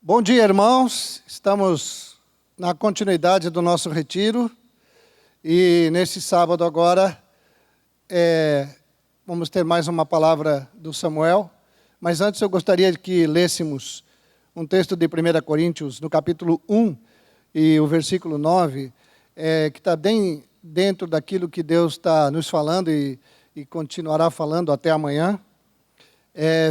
Bom dia, irmãos. Estamos na continuidade do nosso retiro e nesse sábado agora vamos ter mais uma palavra do Samuel. Mas antes eu gostaria de que lêssemos um texto de 1 Coríntios, no capítulo 1 e o versículo 9, que está bem dentro daquilo que Deus está nos falando e continuará falando até amanhã.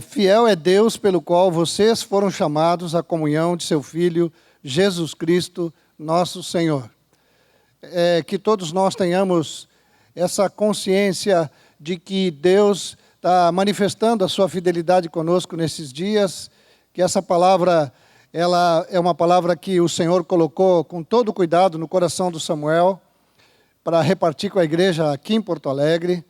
Fiel é Deus pelo qual vocês foram chamados à comunhão de seu Filho, Jesus Cristo, nosso Senhor. Que todos nós tenhamos essa consciência de que Deus está manifestando a sua fidelidade conosco nesses dias, que essa palavra ela é uma palavra que o Senhor colocou com todo cuidado no coração do Samuel para repartir com a igreja aqui em Porto Alegre.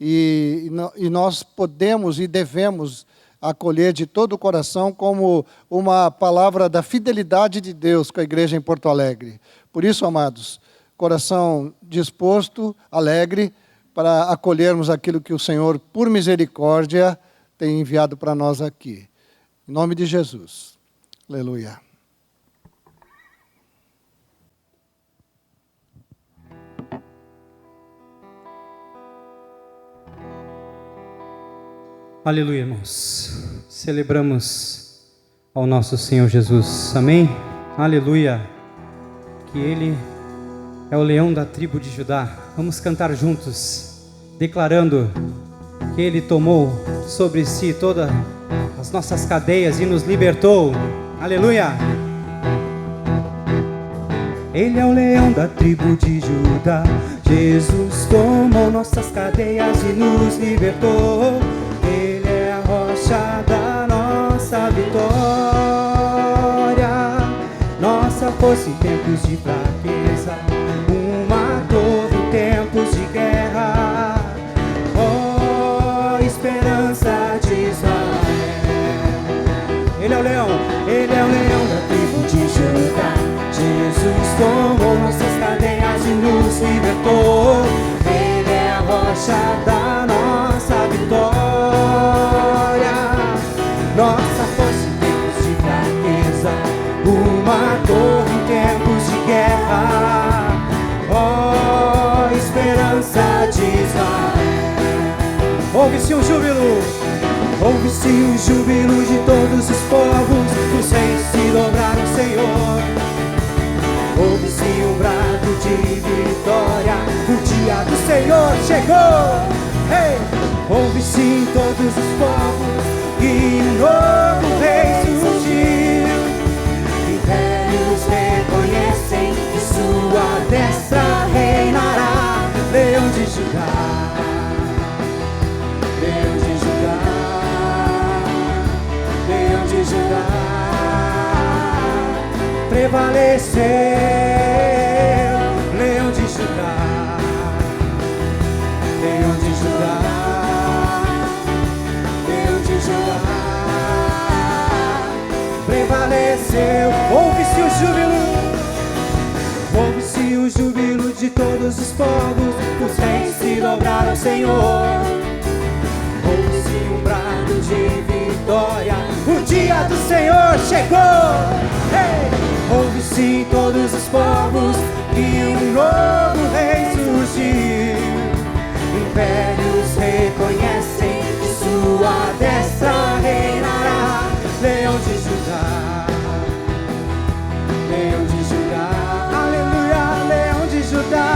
E nós podemos e devemos acolher de todo o coração como uma palavra da fidelidade de Deus com a igreja em Porto Alegre. Por isso, amados, coração disposto, alegre, para acolhermos aquilo que o Senhor, por misericórdia, tem enviado para nós aqui. Em nome de Jesus. Aleluia. Aleluia, irmãos. Celebramos ao nosso Senhor Jesus. Amém? Aleluia. Que Ele é o leão da tribo de Judá. Vamos cantar juntos, declarando que Ele tomou sobre si todas as nossas cadeias e nos libertou. Aleluia. Ele é o leão da tribo de Judá. Jesus tomou nossas cadeias e nos libertou. Ele é a rocha da nossa vitória, nossa força em tempos de fraqueza, uma torre em tempos de guerra, oh, esperança de Israel. Ele é o leão da tribo de Judá. Jesus tomou nossas cadeias e nos libertou. Ele é a rocha da nossa vitória, nossa força em tempos de fraqueza, uma torre em tempos de guerra, oh, esperança de Israel. Ouve-se um júbilo, ouve-se um júbilo de todos os povos, os reis se dobraram ao Senhor. Ouve-se um brado de vitória, o dia do Senhor chegou. Hey! Ouve-se em todos os povos que um novo rei surgiu. Impérios reconhecem que sua destra reinará. Leão de Judá, Leão de Judá, Leão de Judá, prevaleceu. Leão de Judá, Leão de Judá, Leão de Judá, prevaleceu. Ouve-se o júbilo, ouve-se o júbilo de todos os povos, os reis se dobraram ao Senhor. Ouve-se um brado de vitória, o dia do Senhor chegou. Hey! Ouve-se em todos os povos que um novo rei surgiu. Impérios reconhecem que sua destra reinará. Leão de Judá, Leão de Judá, aleluia, Leão de Judá,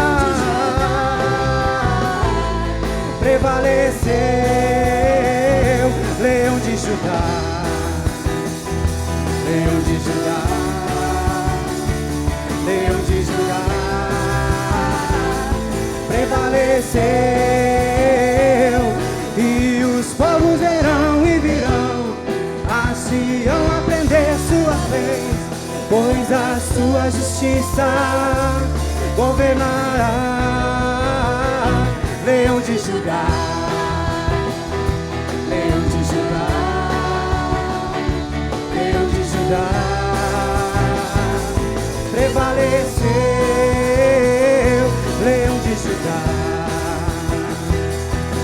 prevaleceu. Leão de Judá, Leão de Judá, Leão de Judá, prevaleceu. E os povos verão e virão a Sião aprender suas leis, pois a sua justiça governará. Leão de Judá, Leão de Judá, Leão de Judá, prevaleceu. Leão de Judá,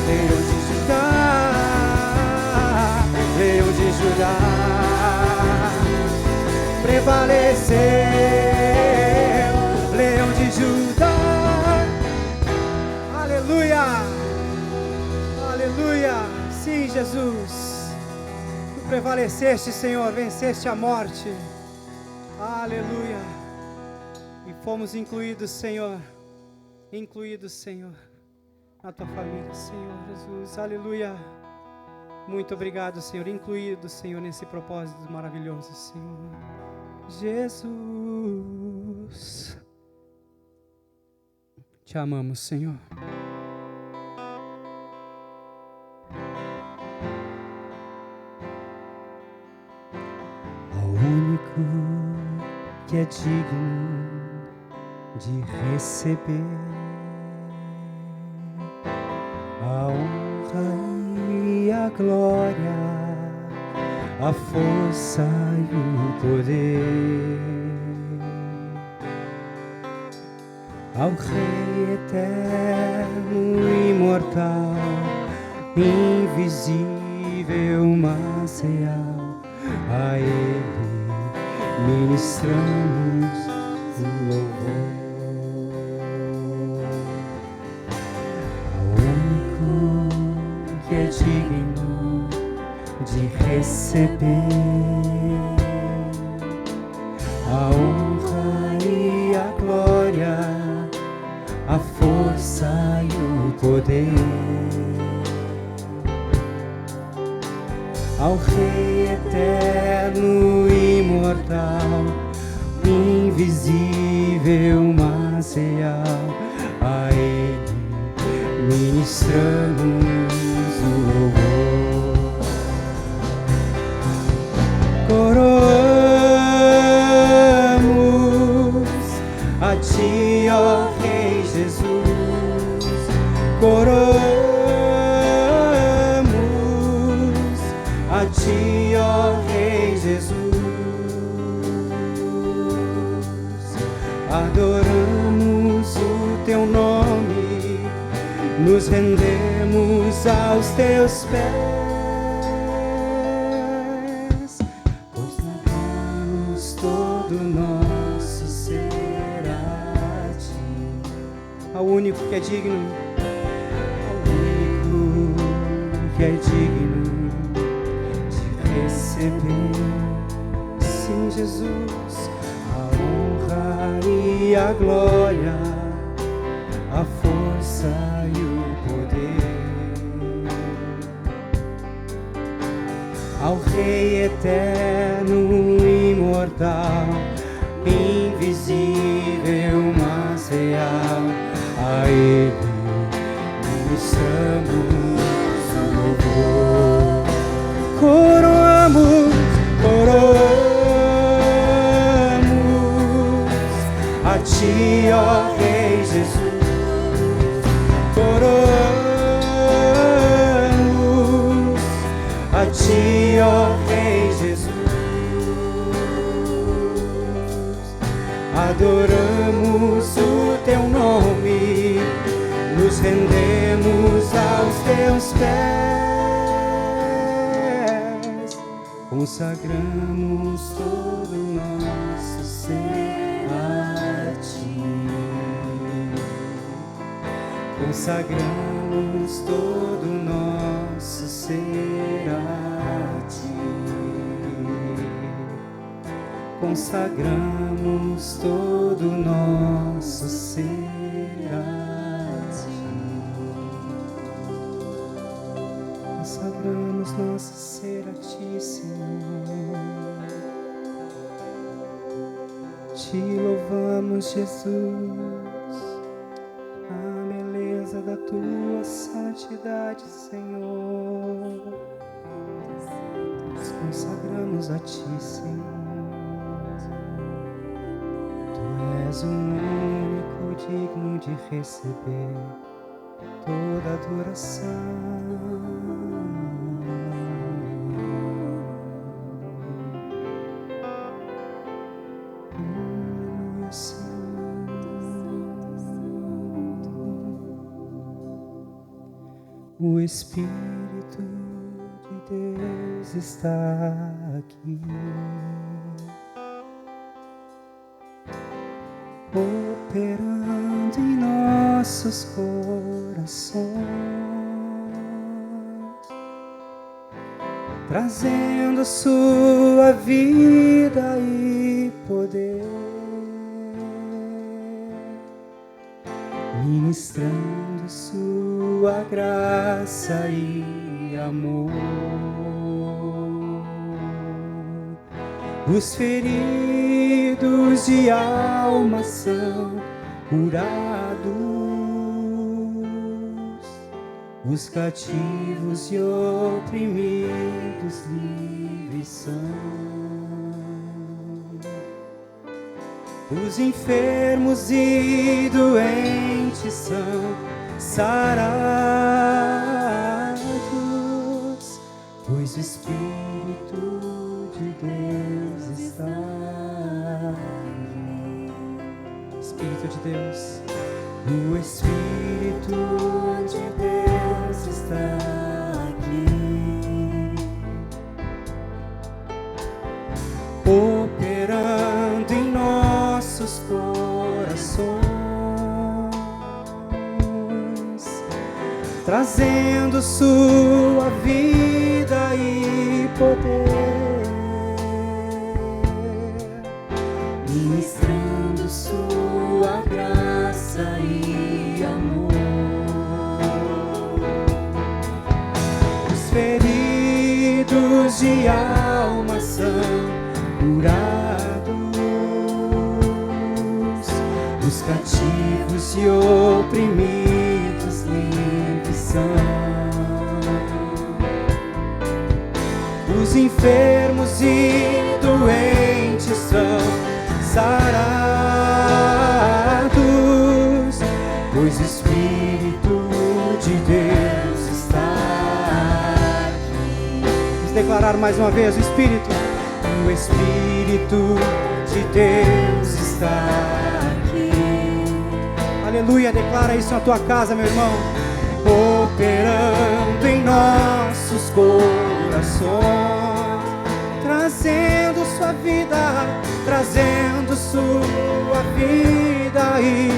Leão de Judá, Leão de Judá, prevaleceu, Leão de Judá. Aleluia, aleluia. Sim, Jesus, tu prevaleceste, Senhor, venceste a morte. Aleluia. E fomos incluídos, Senhor, na tua família, Senhor Jesus. Aleluia. Muito obrigado, Senhor, incluído, Senhor, nesse propósito maravilhoso, Senhor. Jesus, te amamos, Senhor. Ao único que é digno de receber a honra e a glória, a força e o poder, ao Rei eterno, imortal, invisível, mas real, a Ele ministramos o louvor. Ao único que é digno de receber a honra e a glória, a força e o poder, ao Rei eterno, imortal, invisível, mas real, a Ele ministramos o louvor. Coroamos a ti, ó Rei Jesus, coroamos a ti, ó Rei Jesus, adoramos o teu nome, nos rendemos aos teus pés, pois nadamos todo nosso ser a ti. Ao único que é digno, ao único que é digno de receber, sim, Jesus, a honra e a glória, a força e o poder, ao Rei eterno, imortal, invisível, mas real, a Ele ministramos o louvor. Coroamos a ti, ó Rei Jesus, coroamos a ti, ó Rei Jesus, adoramos o teu nome, nos rendemos aos teus pés, consagramos todo o nosso ser a ti, consagramos todo o nosso ser a ti, consagramos todo o nosso ser a ti, consagramos nosso ser a ti, Senhor. Te louvamos, Jesus, a beleza da tua santidade, Senhor. Nos consagramos a ti, Senhor. Tu és o único digno de receber toda adoração. O Espírito de Deus está aqui. operando em nossos corações, trazendo sua vida e poder, ministrando sua graça e amor. Os feridos de alma são curados, os cativos e oprimidos livres são, os enfermos e doentes são sarados, pois o Espírito de Deus está aqui. Espírito de Deus, o Espírito de Deus está aqui, operando em nossos corações, trazendo sua vida e poder, ministrando sua graça e amor. Os feridos de alma são curados, os cativos e oprimidos livres são, os enfermos e doentes são sarados, pois o Espírito de Deus está aqui. Vamos declarar mais uma vez: o Espírito de Deus está aqui. Aleluia, declara isso na tua casa, meu irmão. Operando em nossos corações, trazendo sua vida, trazendo sua vida e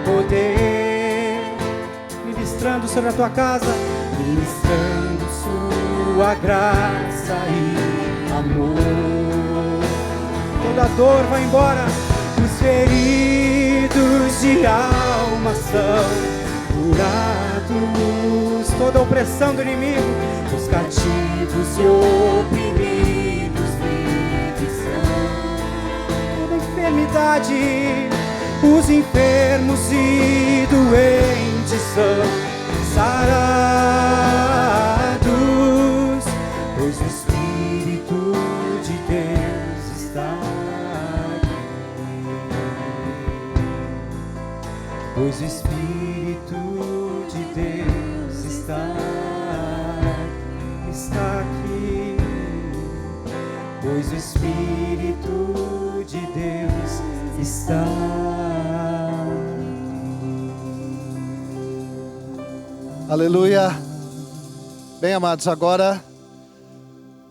poder, ministrando sobre a tua casa, ministrando sua graça e amor. Toda dor vai embora, os feridos de alma são curados, toda opressão do inimigo, os cativos e oprimidos livres são, toda enfermidade, os enfermos e doentes são sarados, pois o Espírito de Deus está aqui, pois o Espírito de Deus está aqui, pois o Espírito de Deus está aqui. Aleluia. Bem, amados, agora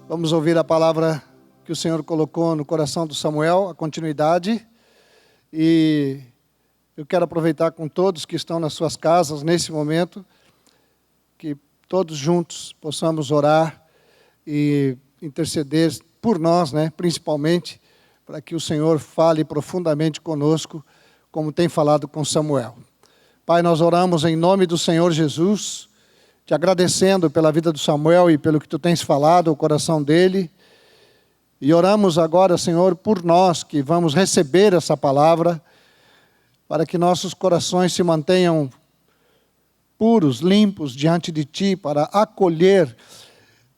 vamos ouvir a palavra que o Senhor colocou no coração do Samuel, a continuidade. E eu quero aproveitar com todos que estão nas suas casas nesse momento, que todos juntos possamos orar e interceder por nós, principalmente, para que o Senhor fale profundamente conosco, como tem falado com Samuel. Pai, nós oramos em nome do Senhor Jesus, te agradecendo pela vida do Samuel e pelo que tu tens falado ao coração dele. E oramos agora, Senhor, por nós que vamos receber essa palavra, para que nossos corações se mantenham puros, limpos diante de ti, para acolher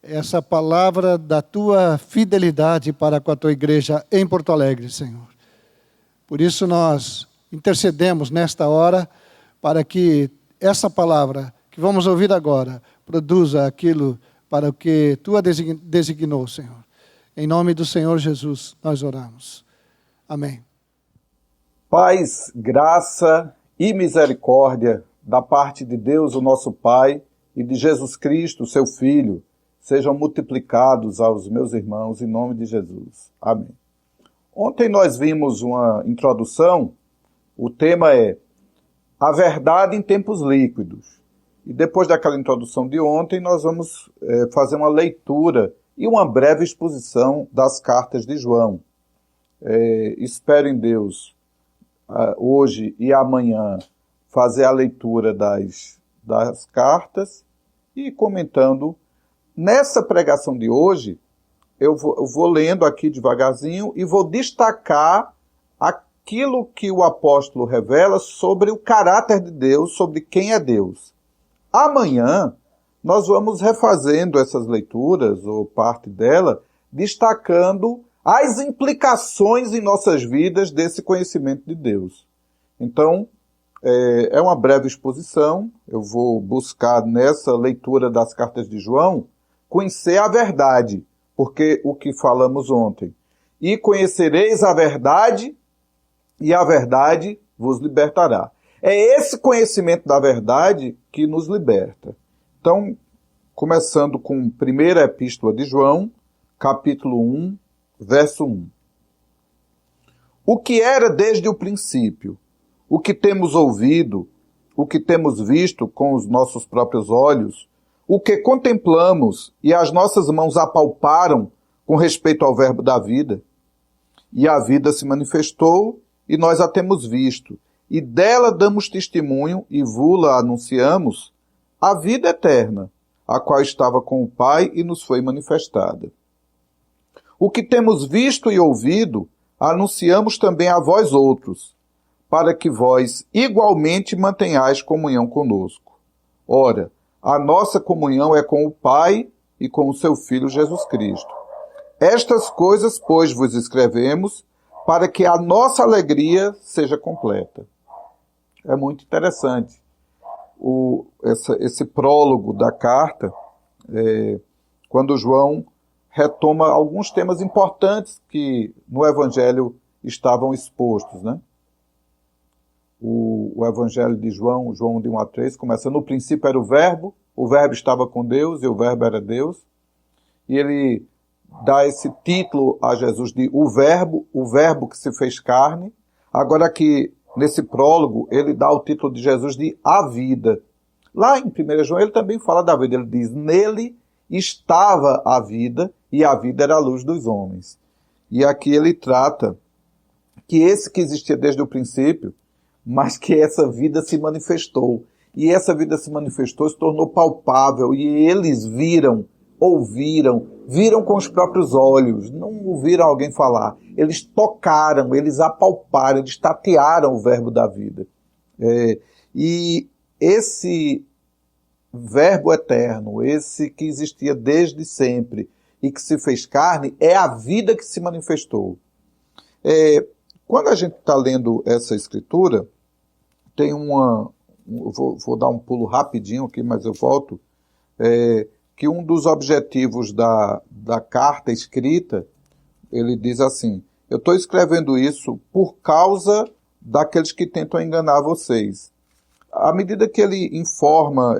essa palavra da tua fidelidade para com a tua igreja em Porto Alegre, Senhor. Por isso nós intercedemos nesta hora para que essa palavra que vamos ouvir agora produza aquilo para o que tu a designou, Senhor. Em nome do Senhor Jesus nós oramos. Amém. Paz, graça e misericórdia da parte de Deus, o nosso Pai, e de Jesus Cristo, seu Filho, sejam multiplicados aos meus irmãos em nome de Jesus. Amém. Ontem nós vimos uma introdução O tema é a verdade em tempos líquidos. E depois daquela introdução de ontem, nós vamos fazer uma leitura e uma breve exposição das cartas de João. Espero em Deus, hoje e amanhã, fazer a leitura das cartas e comentando. Nessa pregação de hoje, eu vou lendo aqui devagarzinho e vou destacar aquilo que o apóstolo revela sobre o caráter de Deus, sobre quem é Deus. Amanhã, nós vamos refazendo essas leituras, ou parte dela, destacando as implicações em nossas vidas desse conhecimento de Deus. Então, é uma breve exposição. Eu vou buscar nessa leitura das cartas de João conhecer a verdade, porque o que falamos ontem. E conhecereis a verdade, e a verdade vos libertará. É esse conhecimento da verdade que nos liberta. Então, começando com a primeira epístola de João, capítulo 1, verso 1. O que era desde o princípio, o que temos ouvido, o que temos visto com os nossos próprios olhos, o que contemplamos e as nossas mãos apalparam com respeito ao verbo da vida. E a vida se manifestou, e nós a temos visto, e dela damos testemunho e vula anunciamos, a vida eterna, a qual estava com o Pai e nos foi manifestada. O que temos visto e ouvido, anunciamos também a vós outros, para que vós igualmente mantenhais comunhão conosco. Ora, a nossa comunhão é com o Pai e com o seu Filho Jesus Cristo. Estas coisas, pois, vos escrevemos, para que a nossa alegria seja completa. É muito interessante esse prólogo da carta, quando João retoma alguns temas importantes que no Evangelho estavam expostos, né? O Evangelho de João de 1 a 3, começa: no princípio era o Verbo estava com Deus e o Verbo era Deus. E ele dá esse título a Jesus de o Verbo que se fez carne. Agora aqui, nesse prólogo, ele dá o título de Jesus de a vida. Lá em 1 João ele também fala da vida, ele diz: nele estava a vida e a vida era a luz dos homens. E aqui ele trata que esse que existia desde o princípio, mas que essa vida se manifestou. E essa vida se manifestou, se tornou palpável, e eles viram com os próprios olhos, não ouviram alguém falar. Eles tocaram, eles apalparam, eles tatearam o verbo da vida. E esse verbo eterno, esse que existia desde sempre e que se fez carne, é a vida que se manifestou. Quando a gente está lendo essa escritura, tem vou dar um pulo rapidinho aqui, mas eu volto, que um dos objetivos da carta escrita, ele diz assim: eu estou escrevendo isso por causa daqueles que tentam enganar vocês. À medida que ele informa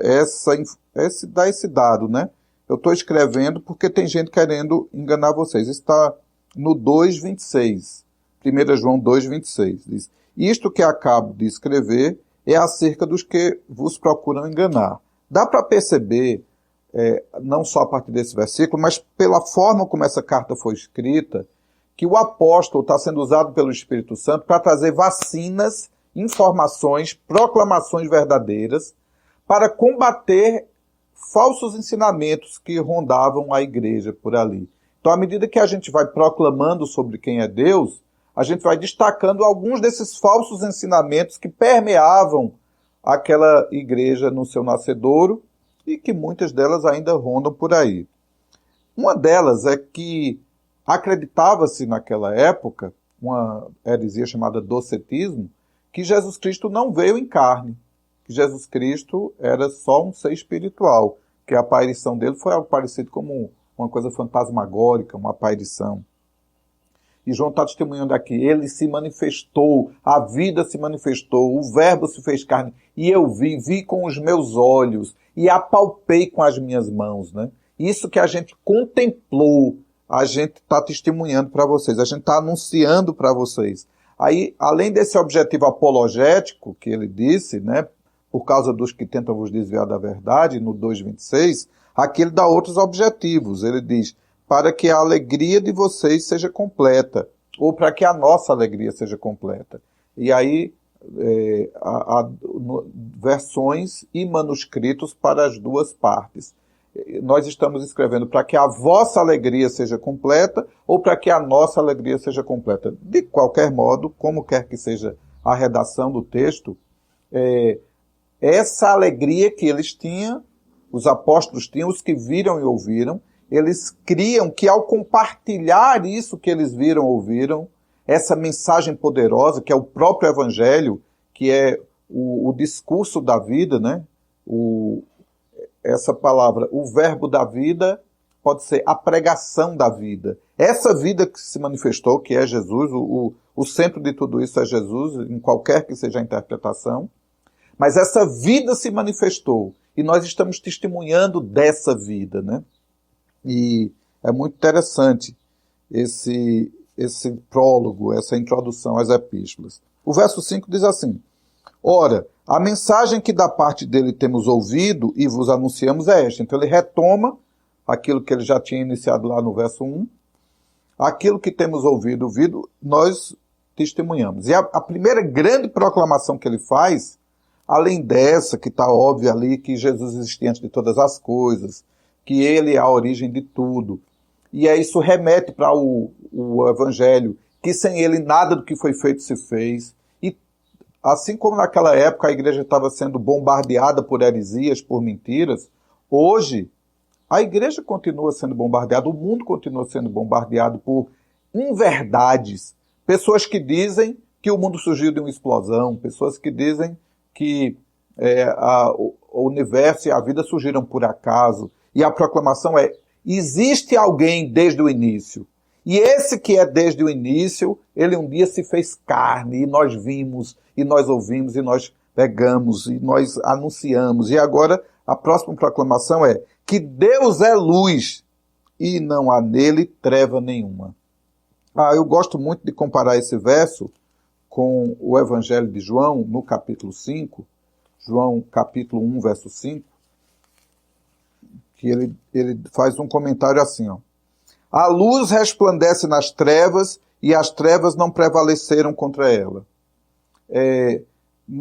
dá esse dado, né? Eu estou escrevendo porque tem gente querendo enganar vocês. Está no 2,26. 1 João 2,26. Diz: isto que acabo de escrever é acerca dos que vos procuram enganar. Dá para perceber, não só a partir desse versículo, mas pela forma como essa carta foi escrita, que o apóstolo está sendo usado pelo Espírito Santo para trazer vacinas, informações, proclamações verdadeiras, para combater falsos ensinamentos que rondavam a igreja por ali. Então, à medida que a gente vai proclamando sobre quem é Deus, a gente vai destacando alguns desses falsos ensinamentos que permeavam aquela igreja no seu nascedouro e que muitas delas ainda rondam por aí. Uma delas é que acreditava-se naquela época, uma heresia chamada docetismo, que Jesus Cristo não veio em carne, que Jesus Cristo era só um ser espiritual, que a aparição dele foi algo parecido como uma coisa fantasmagórica, uma aparição. E João está testemunhando aqui: ele se manifestou, a vida se manifestou, o verbo se fez carne, e eu vi com os meus olhos, e apalpei com as minhas mãos, né? Isso que a gente contemplou, a gente está testemunhando para vocês, a gente está anunciando para vocês. Aí, além desse objetivo apologético que ele disse, né, por causa dos que tentam vos desviar da verdade, no 2,26, aqui ele dá outros objetivos. Ele diz, para que a alegria de vocês seja completa, ou para que a nossa alegria seja completa. E aí, versões e manuscritos para as duas partes. Nós estamos escrevendo para que a vossa alegria seja completa ou para que a nossa alegria seja completa. De qualquer modo, como quer que seja a redação do texto, essa alegria que eles tinham, os apóstolos tinham, os que viram e ouviram, eles criam que ao compartilhar isso que eles viram e ouviram, essa mensagem poderosa, que é o próprio Evangelho, que é o discurso da vida, né? Essa palavra, o verbo da vida, pode ser a pregação da vida. Essa vida que se manifestou, que é Jesus, o centro de tudo isso é Jesus, em qualquer que seja a interpretação, mas essa vida se manifestou, e nós estamos testemunhando dessa vida, né? E é muito interessante esse prólogo, essa introdução às epístolas. O verso 5 diz assim, ora, a mensagem que da parte dele temos ouvido e vos anunciamos é esta. Então ele retoma aquilo que ele já tinha iniciado lá no verso 1. Aquilo que temos ouvido, nós testemunhamos. E a primeira grande proclamação que ele faz, além dessa, que está óbvia ali, que Jesus existia antes de todas as coisas, que ele é a origem de tudo. E aí isso remete para o Evangelho, que sem ele nada do que foi feito se fez. E assim como naquela época a igreja estava sendo bombardeada por heresias, por mentiras, hoje a igreja continua sendo bombardeada, o mundo continua sendo bombardeado por inverdades. Pessoas que dizem que o mundo surgiu de uma explosão, pessoas que dizem que o universo e a vida surgiram por acaso. E a proclamação é, existe alguém desde o início. E esse que é desde o início, ele um dia se fez carne, e nós vimos, e nós ouvimos, e nós pegamos, e nós anunciamos. E agora a próxima proclamação é que Deus é luz, e não há nele treva nenhuma. Eu gosto muito de comparar esse verso com o Evangelho de João, no capítulo 5, João capítulo 1, verso 5, que ele faz um comentário assim, ó. A luz resplandece nas trevas e as trevas não prevaleceram contra ela.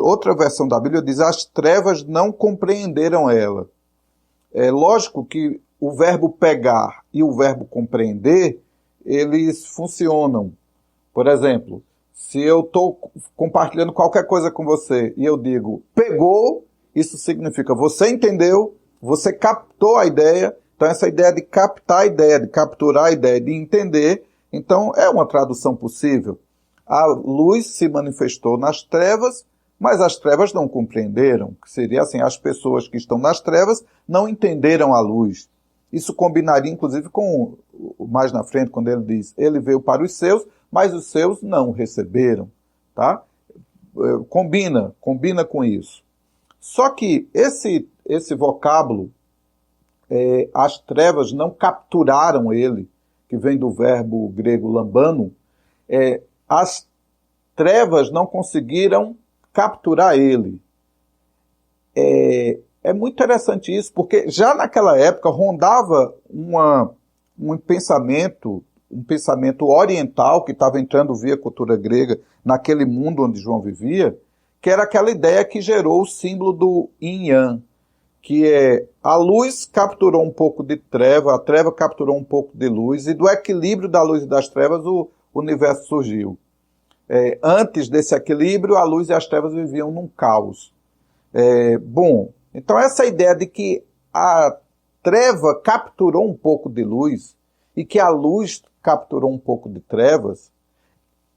Outra versão da Bíblia diz, as trevas não compreenderam ela. É lógico que o verbo pegar e o verbo compreender, eles funcionam. Por exemplo, se eu estou compartilhando qualquer coisa com você e eu digo, pegou, isso significa você entendeu, você captou a ideia. Então essa ideia de captar a ideia, de capturar a ideia, de entender, então é uma tradução possível. A luz se manifestou nas trevas, mas as trevas não compreenderam, que seria assim, as pessoas que estão nas trevas não entenderam a luz. Isso combinaria inclusive com, mais na frente, quando ele diz, ele veio para os seus, mas os seus não o receberam, tá? Combina com isso. Só que esse vocábulo, as trevas não capturaram ele, que vem do verbo grego lambano, as trevas não conseguiram capturar ele. É muito interessante isso, porque já naquela época rondava um pensamento oriental que estava entrando via cultura grega naquele mundo onde João vivia, que era aquela ideia que gerou o símbolo do yin-yang, que a luz capturou um pouco de treva, a treva capturou um pouco de luz, e do equilíbrio da luz e das trevas o universo surgiu. Antes desse equilíbrio, a luz e as trevas viviam num caos. Então essa ideia de que a treva capturou um pouco de luz e que a luz capturou um pouco de trevas,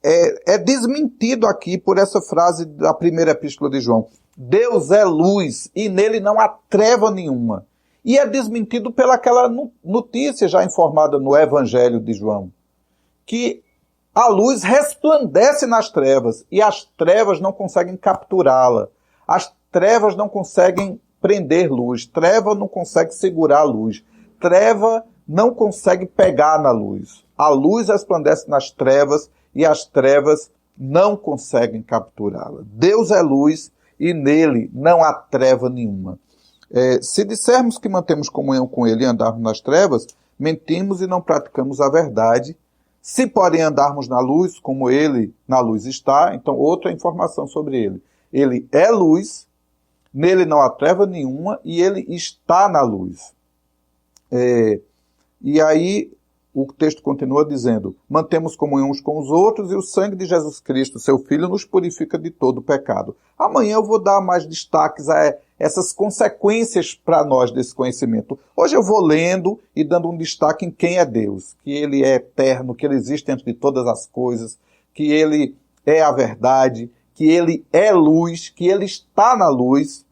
é desmentido aqui por essa frase da primeira epístola de João. Deus é luz e nele não há treva nenhuma. E é desmentido pelaquela notícia já informada no Evangelho de João, que a luz resplandece nas trevas e as trevas não conseguem capturá-la. As trevas não conseguem prender luz. Treva não consegue segurar a luz. Treva não consegue pegar na luz. A luz resplandece nas trevas e as trevas não conseguem capturá-la. Deus é luz e nele não há treva nenhuma. Se dissermos que mantemos comunhão com ele e andarmos nas trevas, mentimos e não praticamos a verdade. Se, porém, andarmos na luz, como ele na luz está, então outra informação sobre ele. Ele é luz, nele não há treva nenhuma e ele está na luz. E aí o texto continua dizendo: mantemos comunhão uns com os outros e o sangue de Jesus Cristo, seu Filho, nos purifica de todo pecado. Amanhã eu vou dar mais destaques a essas consequências para nós desse conhecimento. Hoje eu vou lendo e dando um destaque em quem é Deus, que ele é eterno, que ele existe antes de todas as coisas, que ele é a verdade, que ele é luz, que ele está na luz.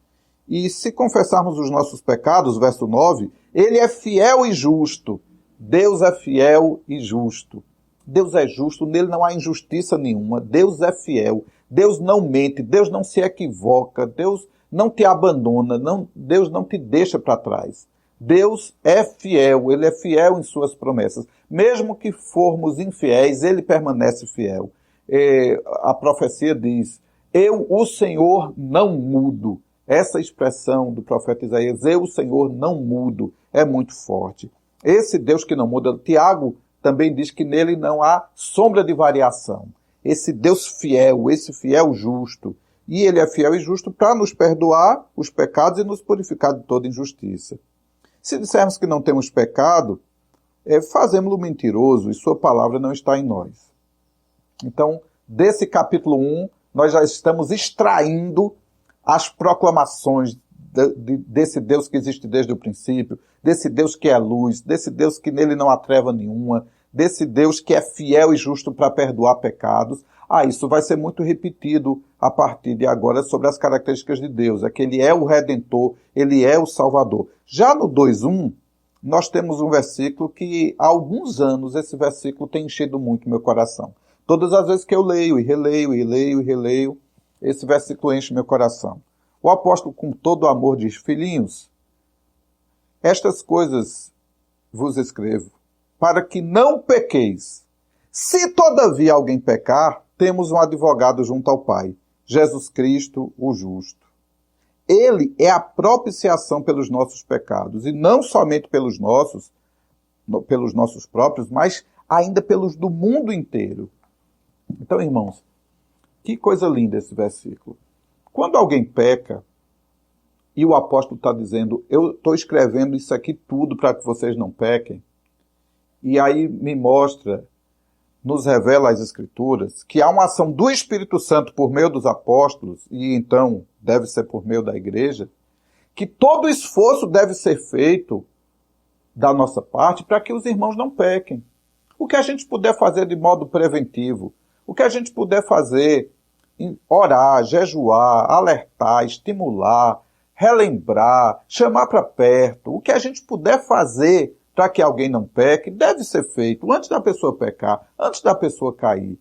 E se confessarmos os nossos pecados, verso 9, ele é fiel e justo. Deus é fiel e justo. Deus é justo, nele não há injustiça nenhuma. Deus é fiel. Deus não mente, Deus não se equivoca, Deus não te abandona, Deus não te deixa para trás. Deus é fiel, ele é fiel em suas promessas. Mesmo que formos infiéis, ele permanece fiel. A profecia diz: eu, o Senhor, não mudo. Essa expressão do profeta Isaías, eu, o Senhor, não mudo, é muito forte. Esse Deus que não muda, Tiago também diz que nele não há sombra de variação. Esse Deus fiel, esse fiel justo. E ele é fiel e justo para nos perdoar os pecados e nos purificar de toda injustiça. Se dissermos que não temos pecado, fazemos-lo mentiroso e sua palavra não está em nós. Então, desse capítulo 1, nós já estamos extraindo as proclamações desse Deus que existe desde o princípio, desse Deus que é luz, desse Deus que nele não há treva nenhuma, desse Deus que é fiel e justo para perdoar pecados. Isso vai ser muito repetido a partir de agora sobre as características de Deus. É que ele é o Redentor, ele é o Salvador. Já no 2:1, nós temos um versículo que há alguns anos esse versículo tem enchido muito meu coração. Todas as vezes que eu leio e releio, e leio e releio, esse versículo enche meu coração. O apóstolo, com todo o amor, diz: filhinhos, estas coisas vos escrevo, para que não pequeis. Se todavia alguém pecar, temos um advogado junto ao Pai, Jesus Cristo, o justo. Ele é a propiciação pelos nossos pecados, e não somente pelos nossos próprios, mas ainda pelos do mundo inteiro. Então, irmãos, que coisa linda esse versículo. Quando alguém peca, e o apóstolo está dizendo: eu estou escrevendo isso aqui tudo para que vocês não pequem, e aí me mostra, nos revela as Escrituras, que há uma ação do Espírito Santo por meio dos apóstolos, e então deve ser por meio da igreja, que todo esforço deve ser feito da nossa parte para que os irmãos não pequem. O que a gente puder fazer de modo preventivo, o que a gente puder fazer, orar, jejuar, alertar, estimular, relembrar, chamar para perto, o que a gente puder fazer para que alguém não peque, deve ser feito antes da pessoa pecar, antes da pessoa cair.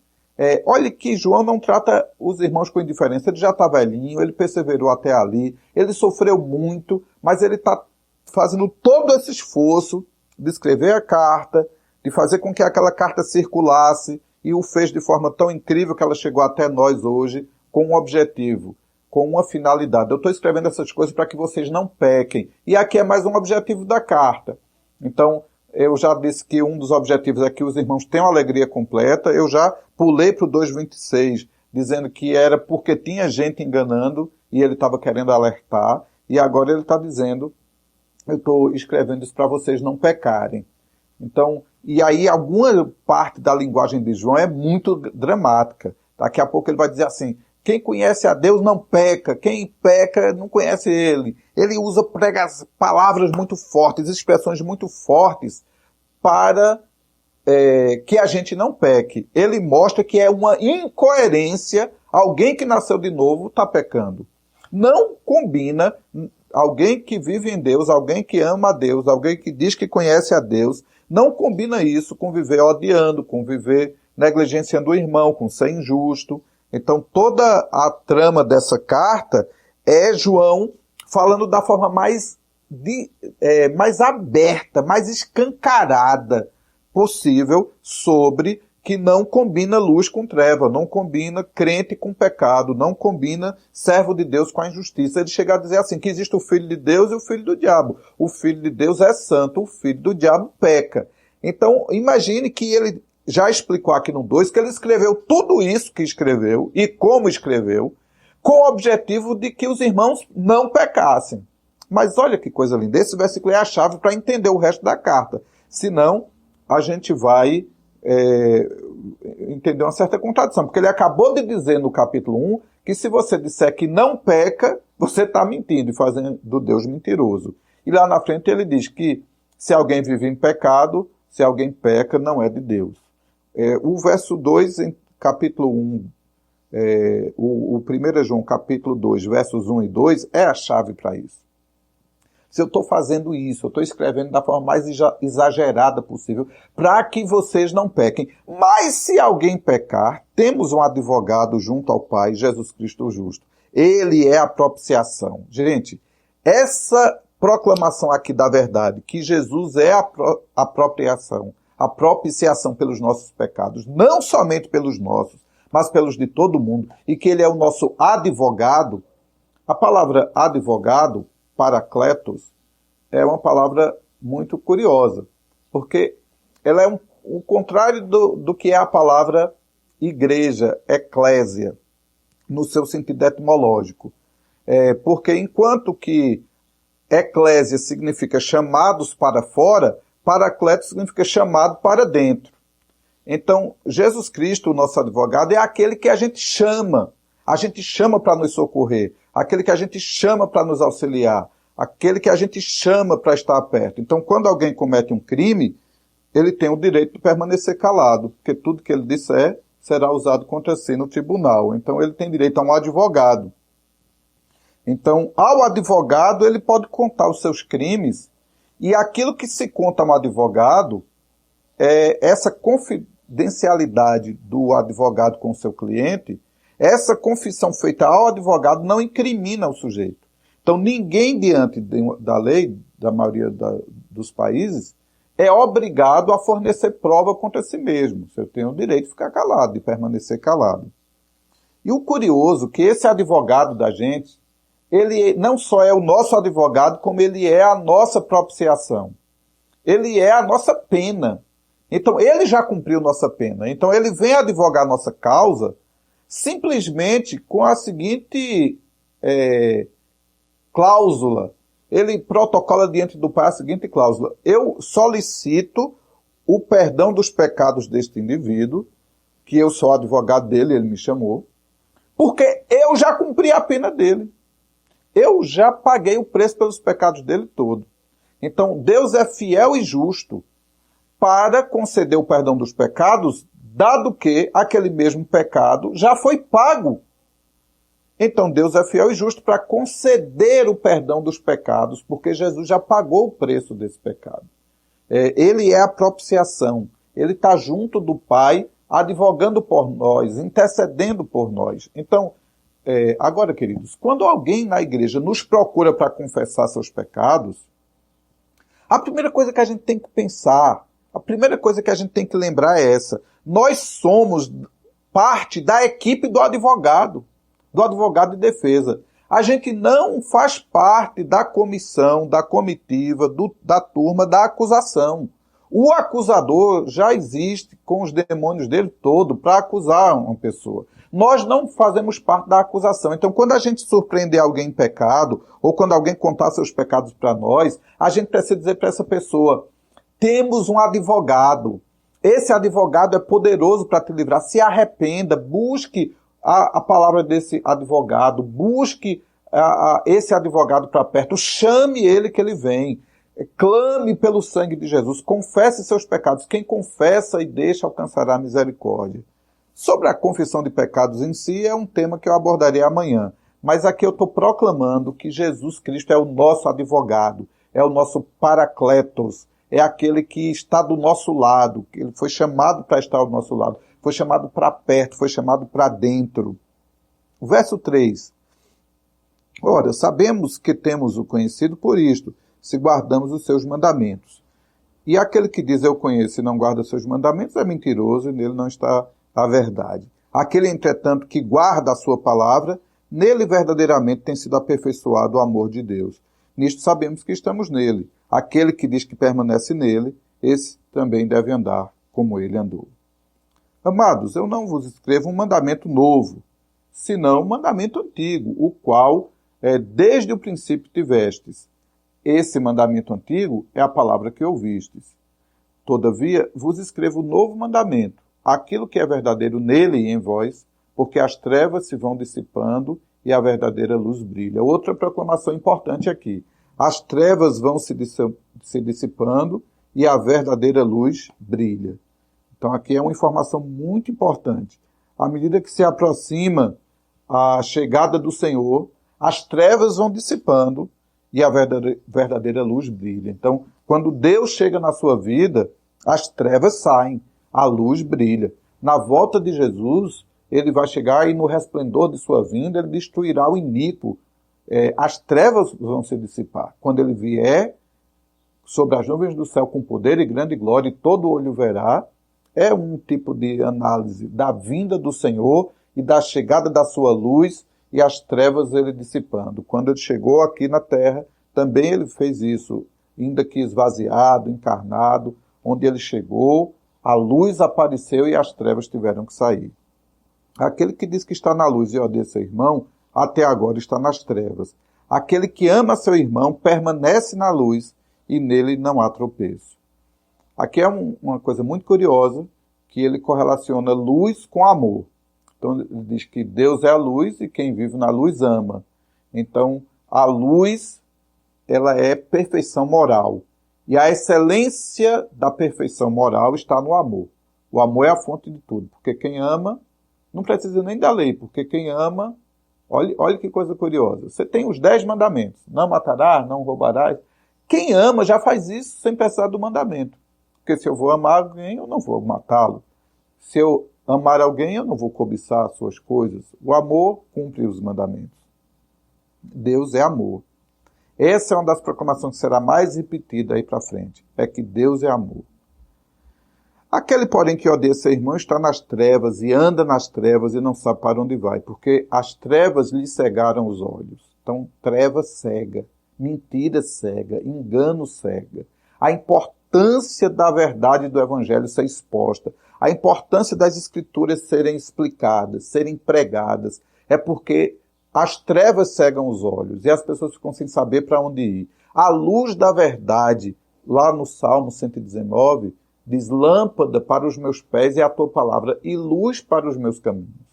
Olhe que João não trata os irmãos com indiferença, ele já está velhinho, ele perseverou até ali, ele sofreu muito, mas ele está fazendo todo esse esforço de escrever a carta, de fazer com que aquela carta circulasse, e o fez de forma tão incrível que ela chegou até nós hoje, com um objetivo, com uma finalidade. Eu estou escrevendo essas coisas para que vocês não pequem. E aqui é mais um objetivo da carta. Então, eu já disse que um dos objetivos é que os irmãos tenham alegria completa. Eu já pulei para o 2:26, dizendo que era porque tinha gente enganando e ele estava querendo alertar. E agora ele está dizendo: eu estou escrevendo isso para vocês não pecarem. Então, e aí alguma parte da linguagem de João é muito dramática. Daqui a pouco ele vai dizer assim: quem conhece a Deus não peca, quem peca não conhece ele. Ele usa palavras muito fortes, expressões muito fortes para que a gente não peque. Ele mostra que é uma incoerência alguém que nasceu de novo está pecando. Não combina alguém que vive em Deus, alguém que ama a Deus, alguém que diz que conhece a Deus, não combina isso com viver odiando, com viver negligenciando o irmão, com ser injusto. Então, toda a trama dessa carta é João falando da forma mais aberta, mais escancarada possível sobre que não combina luz com treva, não combina crente com pecado, não combina servo de Deus com a injustiça. Ele chega a dizer assim, que existe o filho de Deus e o filho do diabo. O filho de Deus é santo, o filho do diabo peca. Então, imagine que ele já explicou aqui no 2 que ele escreveu tudo isso que escreveu e como escreveu, com o objetivo de que os irmãos não pecassem. Mas olha que coisa linda, esse versículo é a chave para entender o resto da carta. Senão, a gente vai entender uma certa contradição, porque ele acabou de dizer no capítulo 1 que se você disser que não peca, você está mentindo e fazendo do Deus mentiroso. E lá na frente ele diz que se alguém vive em pecado, se alguém peca, não é de Deus. O verso 2, em capítulo 1, o 1 João capítulo 2, versos 1 e 2, é a chave para isso. Se eu estou fazendo isso, eu estou escrevendo da forma mais exagerada possível, para que vocês não pequem. Mas se alguém pecar, temos um advogado junto ao Pai, Jesus Cristo o justo. Ele é a propiciação. Gente, essa proclamação aqui da verdade, que Jesus é a propiciação pelos nossos pecados, não somente pelos nossos, mas pelos de todo mundo, e que ele é o nosso advogado. A palavra advogado, Paracletos, é uma palavra muito curiosa, porque ela é o contrário do que é a palavra igreja, eclésia, no seu sentido etimológico. Porque enquanto que eclésia significa chamados para fora, Paracletos significa chamado para dentro. Então, Jesus Cristo, o nosso advogado, é aquele que a gente chama para nos socorrer, aquele que a gente chama para nos auxiliar, aquele que a gente chama para estar perto. Então, quando alguém comete um crime, ele tem o direito de permanecer calado, porque tudo que ele disser será usado contra si no tribunal. Então, ele tem direito a um advogado. Então, ao advogado, ele pode contar os seus crimes, e aquilo que se conta a um advogado, essa confidencialidade do advogado com o seu cliente, essa confissão feita ao advogado não incrimina o sujeito. Então, ninguém diante da lei, da maioria dos países, é obrigado a fornecer prova contra si mesmo. Você tem o direito de ficar calado, de permanecer calado. E o curioso é que esse advogado da gente, ele não só é o nosso advogado, como ele é a nossa propiciação. Ele é a nossa pena. Então, ele já cumpriu nossa pena. Então, ele vem advogar nossa causa simplesmente com a seguinte cláusula. Ele protocola diante do Pai a seguinte cláusula: eu solicito o perdão dos pecados deste indivíduo, que eu sou advogado dele, ele me chamou, porque eu já cumpri a pena dele. Eu já paguei o preço pelos pecados dele todo. Então, Deus é fiel e justo para conceder o perdão dos pecados, dado que aquele mesmo pecado já foi pago. Então, Deus é fiel e justo para conceder o perdão dos pecados, porque Jesus já pagou o preço desse pecado. Ele é a propiciação. Ele está junto do Pai, advogando por nós, intercedendo por nós. Então, agora, queridos, quando alguém na igreja nos procura para confessar seus pecados, a primeira coisa que a gente tem que pensar, a primeira coisa que a gente tem que lembrar é essa: nós somos parte da equipe do advogado de defesa. A gente não faz parte da comissão, da comitiva, da turma da acusação. O acusador já existe com os demônios dele todo para acusar uma pessoa. Nós não fazemos parte da acusação. Então, quando a gente surpreender alguém em pecado, ou quando alguém contar seus pecados para nós, a gente precisa dizer para essa pessoa: temos um advogado. Esse advogado é poderoso para te livrar. Se arrependa, busque a palavra desse advogado, busque esse advogado para perto, chame ele que ele vem. Clame pelo sangue de Jesus, confesse seus pecados. Quem confessa e deixa alcançará a misericórdia. Sobre a confissão de pecados em si, é um tema que eu abordarei amanhã. Mas aqui eu estou proclamando que Jesus Cristo é o nosso advogado, é o nosso Paracletos, é aquele que está do nosso lado, que ele foi chamado para estar ao nosso lado, foi chamado para perto, foi chamado para dentro. O verso 3. Ora, sabemos que temos o conhecido por isto, se guardamos os seus mandamentos. E aquele que diz eu conheço e não guarda seus mandamentos é mentiroso e nele não está a verdade. Aquele, entretanto, que guarda a sua palavra, nele verdadeiramente tem sido aperfeiçoado o amor de Deus. Nisto sabemos que estamos nele. Aquele que diz que permanece nele, esse também deve andar como ele andou. Amados, eu não vos escrevo um mandamento novo, senão um mandamento antigo, o qual desde o princípio tivestes. Esse mandamento antigo é a palavra que ouvistes. Todavia, vos escrevo um novo mandamento, aquilo que é verdadeiro nele e em vós, porque as trevas se vão dissipando e a verdadeira luz brilha. Outra proclamação importante aqui. As trevas vão se dissipando e a verdadeira luz brilha. Então aqui é uma informação muito importante. À medida que se aproxima a chegada do Senhor, as trevas vão dissipando e a verdadeira luz brilha. Então, quando Deus chega na sua vida, as trevas saem, a luz brilha. Na volta de Jesus, ele vai chegar e no resplendor de sua vinda, ele destruirá o iníquo. As trevas vão se dissipar. Quando ele vier sobre as nuvens do céu com poder e grande glória, e todo olho verá, é um tipo de análise da vinda do Senhor e da chegada da sua luz e as trevas ele dissipando. Quando ele chegou aqui na terra, também ele fez isso, ainda que esvaziado, encarnado, onde ele chegou, a luz apareceu e as trevas tiveram que sair. Aquele que diz que está na luz e odeia seu irmão, até agora está nas trevas. Aquele que ama seu irmão permanece na luz e nele não há tropeço. Aqui é uma coisa muito curiosa, que ele correlaciona luz com amor. Então ele diz que Deus é a luz e quem vive na luz ama. Então a luz, ela é perfeição moral. E a excelência da perfeição moral está no amor. O amor é a fonte de tudo, porque quem ama não precisa nem da lei, porque quem ama, olha que coisa curiosa. Você tem os 10 mandamentos, não matarás, não roubarás. Quem ama já faz isso sem precisar do mandamento. Porque se eu vou amar alguém, eu não vou matá-lo. Se eu amar alguém, eu não vou cobiçar as suas coisas. O amor cumpre os mandamentos. Deus é amor. Essa é uma das proclamações que será mais repetida aí para frente. É que Deus é amor. Aquele, porém, que odeia seu irmão está nas trevas e anda nas trevas e não sabe para onde vai, porque as trevas lhe cegaram os olhos. Então, treva cega, mentira cega, engano cega. A importância da verdade do Evangelho ser exposta, a importância das Escrituras serem explicadas, serem pregadas, é porque as trevas cegam os olhos e as pessoas ficam sem saber para onde ir. A luz da verdade, lá no Salmo 119, diz: lâmpada para os meus pés é a tua palavra e luz para os meus caminhos.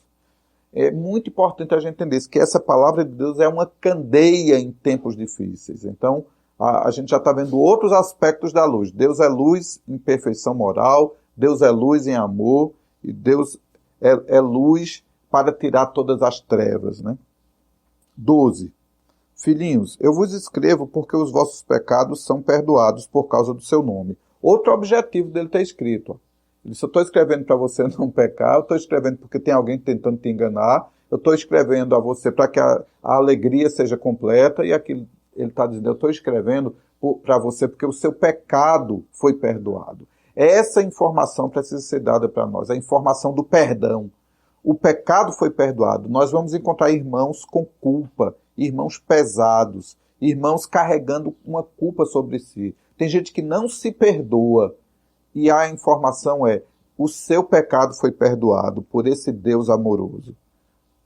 É muito importante a gente entender isso, que essa palavra de Deus é uma candeia em tempos difíceis. Então, a gente já está vendo outros aspectos da luz. Deus é luz em perfeição moral, Deus é luz em amor, e Deus é luz para tirar todas as trevas, né? 12. Filhinhos, eu vos escrevo porque os vossos pecados são perdoados por causa do seu nome. Outro objetivo dele está escrito. Ó. Ele disse: eu estou escrevendo para você não pecar, eu estou escrevendo porque tem alguém tentando te enganar, eu estou escrevendo a você para que a alegria seja completa, e aqui ele está dizendo: eu estou escrevendo para você porque o seu pecado foi perdoado. Essa informação precisa ser dada para nós, a informação do perdão. O pecado foi perdoado. Nós vamos encontrar irmãos com culpa, irmãos pesados, irmãos carregando uma culpa sobre si. Tem gente que não se perdoa. E a informação é: o seu pecado foi perdoado por esse Deus amoroso.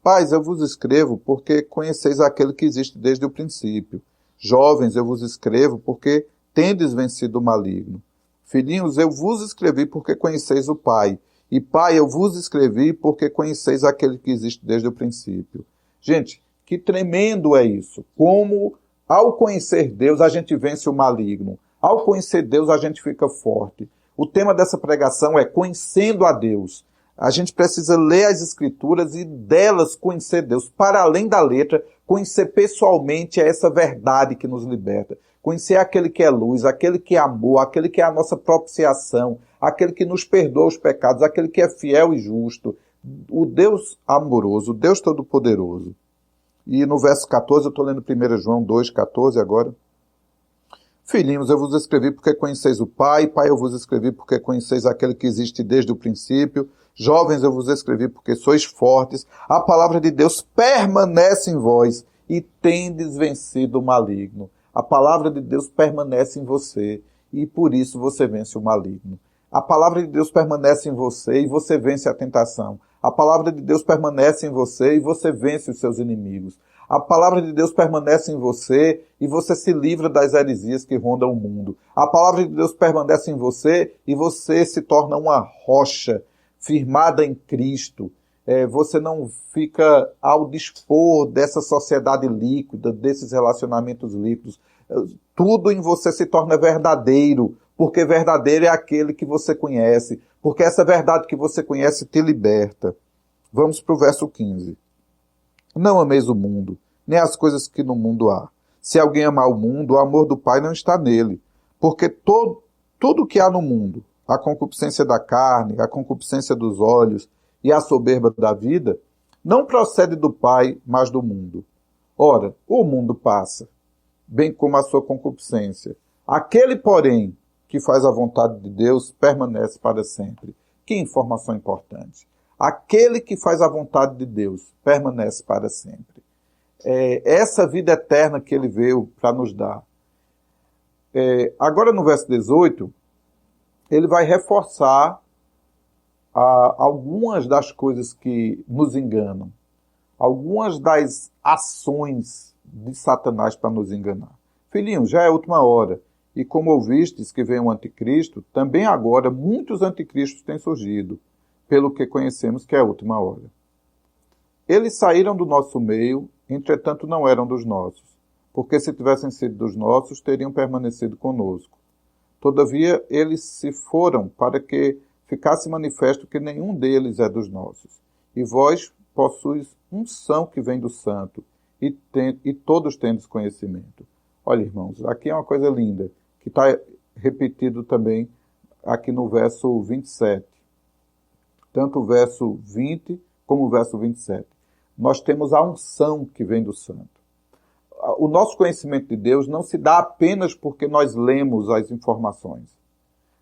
Pais, eu vos escrevo porque conheceis aquele que existe desde o princípio. Jovens, eu vos escrevo porque tendes vencido o maligno. Filhinhos, eu vos escrevi porque conheceis o Pai. E Pai, eu vos escrevi porque conheceis aquele que existe desde o princípio. Gente, que tremendo é isso. Como, ao conhecer Deus, a gente vence o maligno. Ao conhecer Deus, a gente fica forte. O tema dessa pregação é conhecendo a Deus. A gente precisa ler as Escrituras e delas conhecer Deus. Para além da letra, conhecer pessoalmente essa verdade que nos liberta. Conhecer aquele que é luz, aquele que é amor, aquele que é a nossa propiciação, aquele que nos perdoa os pecados, aquele que é fiel e justo. O Deus amoroso, o Deus todo-poderoso. E no verso 14, eu estou lendo 1 João 2,14 agora. Filhinhos, eu vos escrevi porque conheceis o Pai. Pai, eu vos escrevi porque conheceis aquele que existe desde o princípio. Jovens, eu vos escrevi porque sois fortes. A palavra de Deus permanece em vós e tendes vencido o maligno. A palavra de Deus permanece em você e por isso você vence o maligno. A palavra de Deus permanece em você e você vence a tentação. A palavra de Deus permanece em você e você vence os seus inimigos. A palavra de Deus permanece em você e você se livra das heresias que rondam o mundo. A palavra de Deus permanece em você e você se torna uma rocha firmada em Cristo. Você não fica ao dispor dessa sociedade líquida, desses relacionamentos líquidos. Tudo em você se torna verdadeiro, porque verdadeiro é aquele que você conhece, porque essa verdade que você conhece te liberta. Vamos para o verso 15. Não ameis o mundo, nem as coisas que no mundo há. Se alguém amar o mundo, o amor do Pai não está nele. Porque tudo que há no mundo, a concupiscência da carne, a concupiscência dos olhos e a soberba da vida, não procede do Pai, mas do mundo. Ora, o mundo passa, bem como a sua concupiscência. Aquele, porém, que faz a vontade de Deus, permanece para sempre. Que informação importante. Aquele que faz a vontade de Deus permanece para sempre. Essa vida eterna que ele veio para nos dar. Agora no verso 18, ele vai reforçar algumas das coisas que nos enganam. Algumas das ações de Satanás para nos enganar. Filhinhos, já é a última hora. E como ouvistes que vem um anticristo, também agora muitos anticristos têm surgido, pelo que conhecemos que é a última hora. Eles saíram do nosso meio, entretanto não eram dos nossos, porque se tivessem sido dos nossos, teriam permanecido conosco. Todavia, eles se foram para que ficasse manifesto que nenhum deles é dos nossos. E vós possuis unção que vem do santo, e todos tendes conhecimento. Olha, irmãos, aqui é uma coisa linda, que está repetido também aqui no verso 27. Tanto o verso 20 como o verso 27. Nós temos a unção que vem do santo. O nosso conhecimento de Deus não se dá apenas porque nós lemos as informações.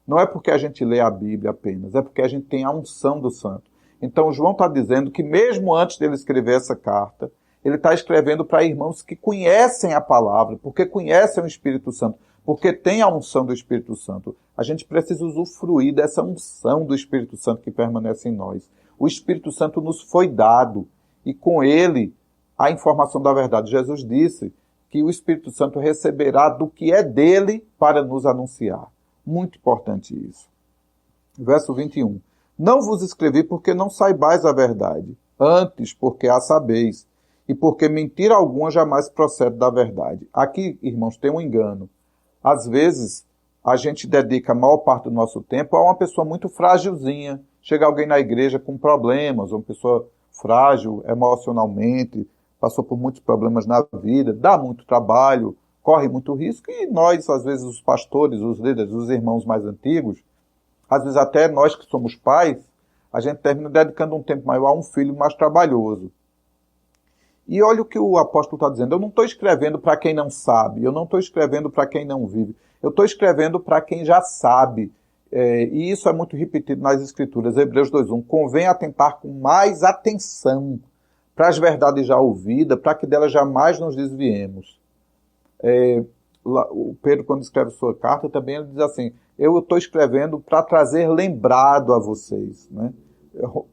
Não é porque a gente lê a Bíblia apenas, é porque a gente tem a unção do santo. Então João está dizendo que mesmo antes dele escrever essa carta, ele está escrevendo para irmãos que conhecem a palavra, porque conhecem o Espírito Santo, porque tem a unção do Espírito Santo. A gente precisa usufruir dessa unção do Espírito Santo que permanece em nós. O Espírito Santo nos foi dado e com ele a informação da verdade. Jesus disse que o Espírito Santo receberá do que é dele para nos anunciar. Muito importante isso. Verso 21. Não vos escrevi porque não saibais a verdade, antes porque a sabeis, e porque mentira alguma jamais procede da verdade. Aqui, irmãos, tem um engano. Às vezes, a gente dedica a maior parte do nosso tempo a uma pessoa muito frágilzinha. Chega alguém na igreja com problemas, uma pessoa frágil emocionalmente, passou por muitos problemas na vida, dá muito trabalho, corre muito risco, e nós, às vezes, os pastores, os líderes, os irmãos mais antigos, às vezes até nós que somos pais, a gente termina dedicando um tempo maior a um filho mais trabalhoso. E olha o que o apóstolo está dizendo. Eu não estou escrevendo para quem não sabe, eu não estou escrevendo para quem não vive, eu estou escrevendo para quem já sabe. E isso é muito repetido nas Escrituras. Hebreus 2:1. Convém atentar com mais atenção para as verdades já ouvidas, para que delas jamais nos desviemos. O Pedro, quando escreve sua carta, também ele diz assim, eu estou escrevendo para trazer lembrado a vocês, né?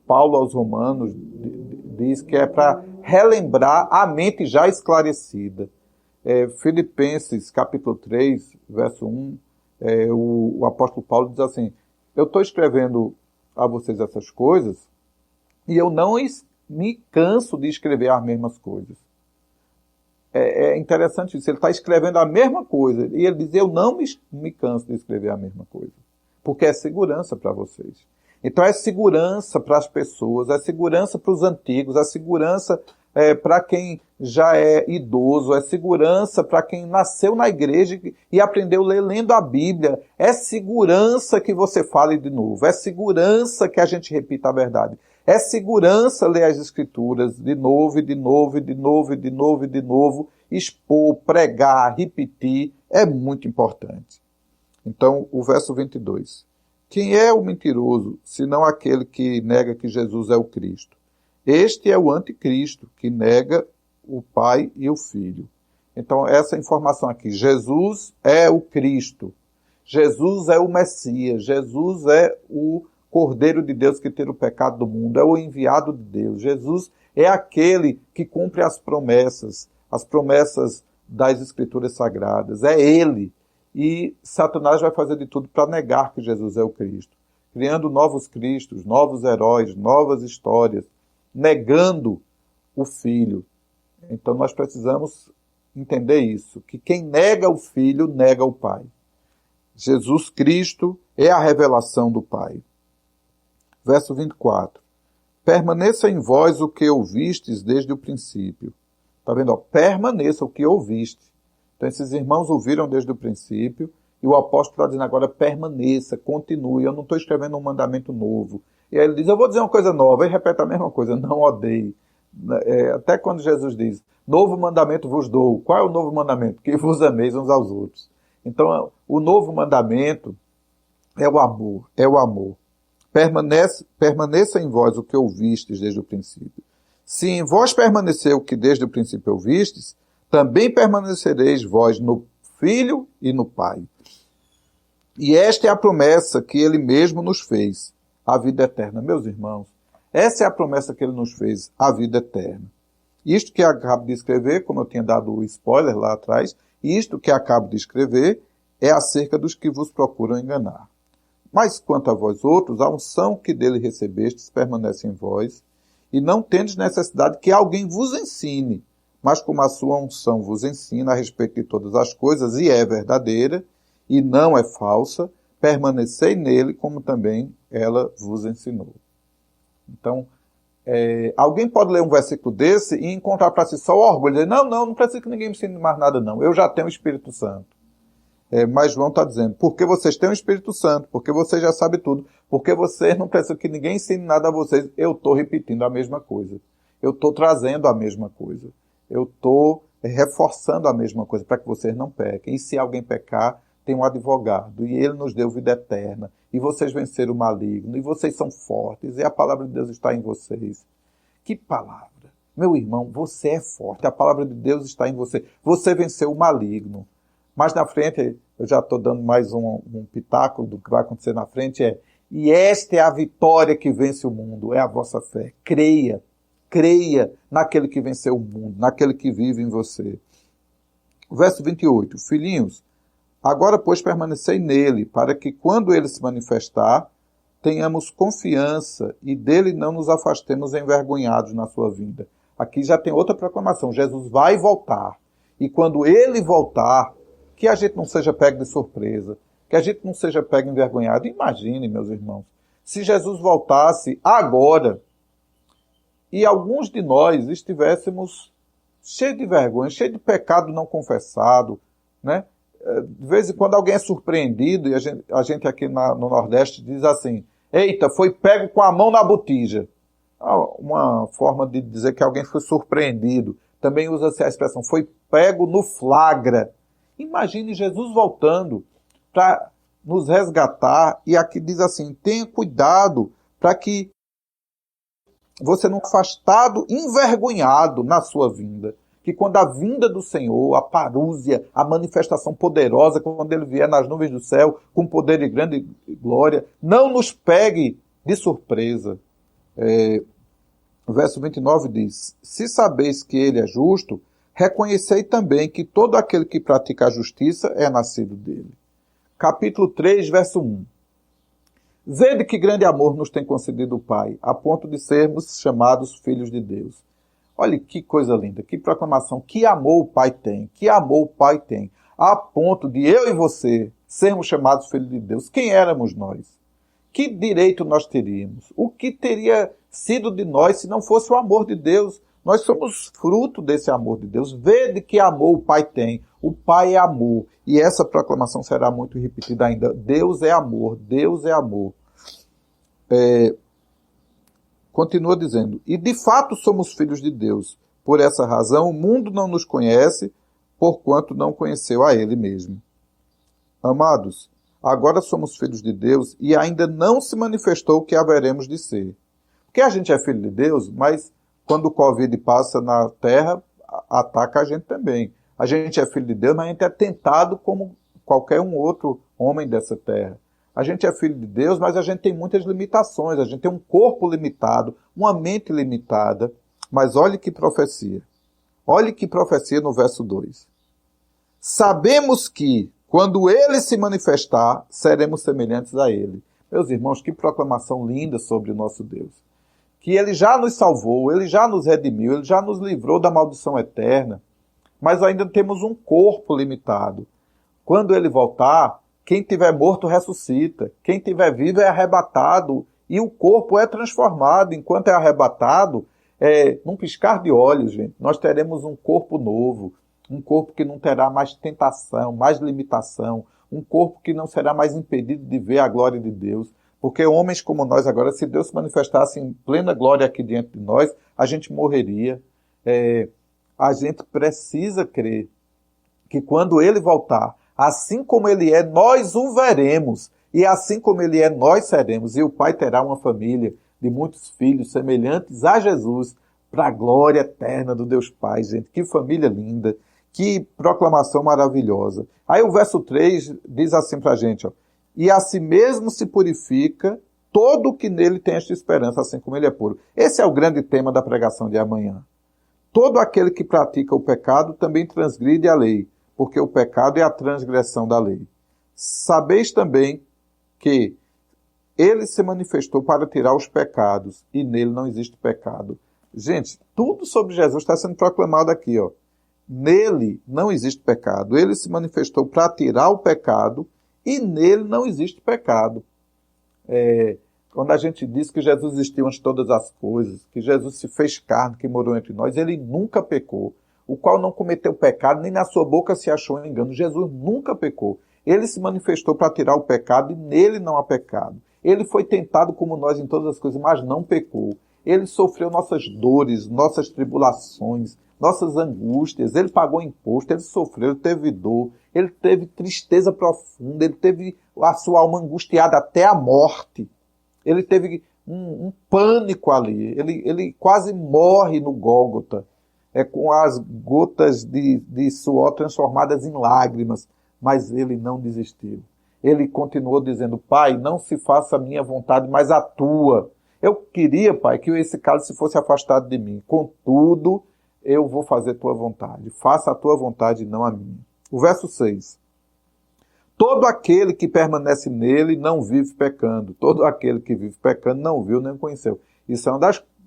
Paulo aos Romanos diz que é para relembrar a mente já esclarecida. Filipenses capítulo 3, verso 1, o apóstolo Paulo diz assim, eu estou escrevendo a vocês essas coisas e eu não me canso de escrever as mesmas coisas. É interessante isso, ele está escrevendo a mesma coisa e ele diz, eu não me canso de escrever a mesma coisa, porque é segurança para vocês. Então é segurança para as pessoas, é segurança para os antigos, é segurança para quem já é idoso, é segurança para quem nasceu na igreja e aprendeu a ler lendo a Bíblia, é segurança que você fale de novo, é segurança que a gente repita a verdade, é segurança ler as Escrituras de novo, e de novo, e de novo, e de novo, e de novo, expor, pregar, repetir, é muito importante. Então, o verso 22. Quem é o mentiroso, senão aquele que nega que Jesus é o Cristo? Este é o anticristo, que nega o Pai e o Filho. Então, essa informação aqui, Jesus é o Cristo, Jesus é o Messias, Jesus é o Cordeiro de Deus que tira o pecado do mundo, é o enviado de Deus. Jesus é aquele que cumpre as promessas das Escrituras Sagradas, é Ele. E Satanás vai fazer de tudo para negar que Jesus é o Cristo, criando novos cristos, novos heróis, novas histórias, negando o Filho. Então nós precisamos entender isso, que quem nega o Filho, nega o Pai. Jesus Cristo é a revelação do Pai. Verso 24. Permaneça em vós o que ouvistes desde o princípio. Está vendo? Ó, permaneça o que ouviste. Então esses irmãos ouviram desde o princípio e o apóstolo está dizendo agora permaneça, continue. Eu não estou escrevendo um mandamento novo. E aí ele diz, eu vou dizer uma coisa nova. E repete a mesma coisa, não odeie. Até quando Jesus diz, novo mandamento vos dou. Qual é o novo mandamento? Que vos ameis uns aos outros. Então, o novo mandamento é o amor, é o amor. Permaneça em vós o que ouvistes desde o princípio. Se em vós permaneceu o que desde o princípio ouvistes, também permanecereis vós no Filho e no Pai. E esta é a promessa que Ele mesmo nos fez, a vida eterna. Meus irmãos, essa é a promessa que Ele nos fez, a vida eterna. Isto que acabo de escrever, como eu tinha dado o spoiler lá atrás, isto que acabo de escrever é acerca dos que vos procuram enganar. Mas quanto a vós outros, a unção que dele recebestes permanece em vós, e não tendes necessidade que alguém vos ensine, mas como a sua unção vos ensina a respeito de todas as coisas, e é verdadeira, e não é falsa, permanecei nele, como também ela vos ensinou. Então, alguém pode ler um versículo desse e encontrar para si só o orgulho, dizer, não precisa que ninguém me ensine mais nada não, eu já tenho o Espírito Santo. Mas João está dizendo, porque vocês têm o Espírito Santo, porque vocês já sabem tudo, porque vocês não precisam que ninguém ensine nada a vocês, eu estou repetindo a mesma coisa, eu estou trazendo a mesma coisa, eu estou reforçando a mesma coisa para que vocês não pequem. E se alguém pecar, tem um advogado, e ele nos deu vida eterna, e vocês venceram o maligno, e vocês são fortes, e a palavra de Deus está em vocês. Que palavra! Meu irmão, você é forte, a palavra de Deus está em você. Você venceu o maligno. Mas na frente, eu já estou dando mais um pitaco do que vai acontecer na frente, e esta é a vitória que vence o mundo, é a vossa fé. Creia naquele que venceu o mundo, naquele que vive em você. Verso 28, filhinhos, agora pois permanecei nele, para que quando ele se manifestar, tenhamos confiança e dele não nos afastemos envergonhados na sua vinda. Aqui já tem outra proclamação, Jesus vai voltar. E quando ele voltar, que a gente não seja pego de surpresa, que a gente não seja pego envergonhado. Imagine, meus irmãos, se Jesus voltasse agora e alguns de nós estivéssemos cheios de vergonha, cheios de pecado não confessado, né? De vez em quando alguém é surpreendido, e a gente aqui no Nordeste diz assim, eita, foi pego com a mão na botija. Uma forma de dizer que alguém foi surpreendido. Também usa-se a expressão, foi pego no flagra. Imagine Jesus voltando para nos resgatar, e aqui diz assim, tenha cuidado para que você não seja afastado, envergonhado na sua vinda. Que quando a vinda do Senhor, a parúzia, a manifestação poderosa, quando ele vier nas nuvens do céu, com poder e grande glória, não nos pegue de surpresa. O verso 29 diz, se sabeis que ele é justo, reconhecei também que todo aquele que pratica a justiça é nascido dele. Capítulo 3, verso 1. Vede que grande amor nos tem concedido o Pai, a ponto de sermos chamados filhos de Deus. Olha que coisa linda, que proclamação, que amor o Pai tem, que amor o Pai tem, a ponto de eu e você sermos chamados filhos de Deus. Quem éramos nós? Que direito nós teríamos? O que teria sido de nós se não fosse o amor de Deus? Nós somos fruto desse amor de Deus. Vede que amor o Pai tem. O Pai é amor. E essa proclamação será muito repetida ainda. Deus é amor. Deus é amor. Continua dizendo. E de fato somos filhos de Deus. Por essa razão o mundo não nos conhece, porquanto não conheceu a ele mesmo. Amados, agora somos filhos de Deus e ainda não se manifestou o que haveremos de ser. Porque a gente é filho de Deus, mas quando o Covid passa na terra, ataca a gente também. A gente é filho de Deus, mas a gente é tentado como qualquer um outro homem dessa terra. A gente é filho de Deus, mas a gente tem muitas limitações. A gente tem um corpo limitado, uma mente limitada. Mas olhe que profecia. Olhe que profecia no verso 2. Sabemos que, quando ele se manifestar, seremos semelhantes a ele. Meus irmãos, que proclamação linda sobre o nosso Deus. Que ele já nos salvou, ele já nos redimiu, ele já nos livrou da maldição eterna, mas ainda temos um corpo limitado. Quando ele voltar, quem tiver morto ressuscita, quem tiver vivo é arrebatado, e o corpo é transformado. Enquanto é arrebatado, num piscar de olhos, gente, nós teremos um corpo novo, um corpo que não terá mais tentação, mais limitação, um corpo que não será mais impedido de ver a glória de Deus. Porque homens como nós agora, se Deus se manifestasse em plena glória aqui diante de nós, a gente morreria. A gente precisa crer que quando ele voltar, assim como ele é, nós o veremos. E assim como ele é, nós seremos. E o Pai terá uma família de muitos filhos semelhantes a Jesus, para a glória eterna do Deus Pai, gente. Que família linda, que proclamação maravilhosa. Aí o verso 3 diz assim para a gente, ó, e a si mesmo se purifica todo o que nele tem esta esperança, assim como ele é puro. Esse é o grande tema da pregação de amanhã. Todo aquele que pratica o pecado também transgride a lei, porque o pecado é a transgressão da lei. Sabeis também que ele se manifestou para tirar os pecados, e nele não existe pecado. Gente, tudo sobre Jesus está sendo proclamado aqui, ó. Nele não existe pecado. Ele se manifestou para tirar o pecado, e nele não existe pecado. Quando a gente diz que Jesus existiu antes de todas as coisas, que Jesus se fez carne, que morou entre nós, ele nunca pecou, o qual não cometeu pecado, nem na sua boca se achou engano. Jesus nunca pecou. Ele se manifestou para tirar o pecado e nele não há pecado. Ele foi tentado como nós em todas as coisas, mas não pecou. Ele sofreu nossas dores, nossas tribulações, nossas angústias. Ele pagou imposto, ele sofreu, ele teve dor, ele teve tristeza profunda, ele teve a sua alma angustiada até a morte. Ele teve um pânico ali. Ele quase morre no Gólgota, com as gotas de suor transformadas em lágrimas. Mas ele não desistiu. Ele continuou dizendo, Pai, não se faça a minha vontade, mas a tua. Eu queria, Pai, que esse cálice fosse afastado de mim. Contudo, eu vou fazer tua vontade. Faça a tua vontade e não a minha. O verso 6. Todo aquele que permanece nele não vive pecando. Todo aquele que vive pecando não viu nem conheceu. Isso é um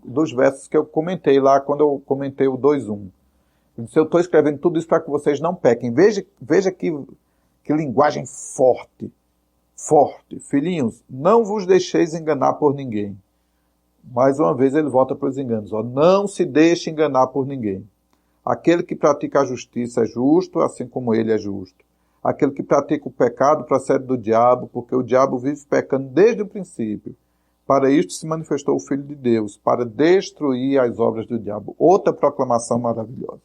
dos versos que eu comentei lá quando eu comentei o 2:1. Eu estou escrevendo tudo isso para que vocês não pequem. Veja que linguagem forte. Forte. Filhinhos, não vos deixeis enganar por ninguém. Mais uma vez ele volta para os enganos. Ó. Não se deixe enganar por ninguém. Aquele que pratica a justiça é justo, assim como ele é justo. Aquele que pratica o pecado procede do diabo, porque o diabo vive pecando desde o princípio. Para isto se manifestou o Filho de Deus, para destruir as obras do diabo. Outra proclamação maravilhosa.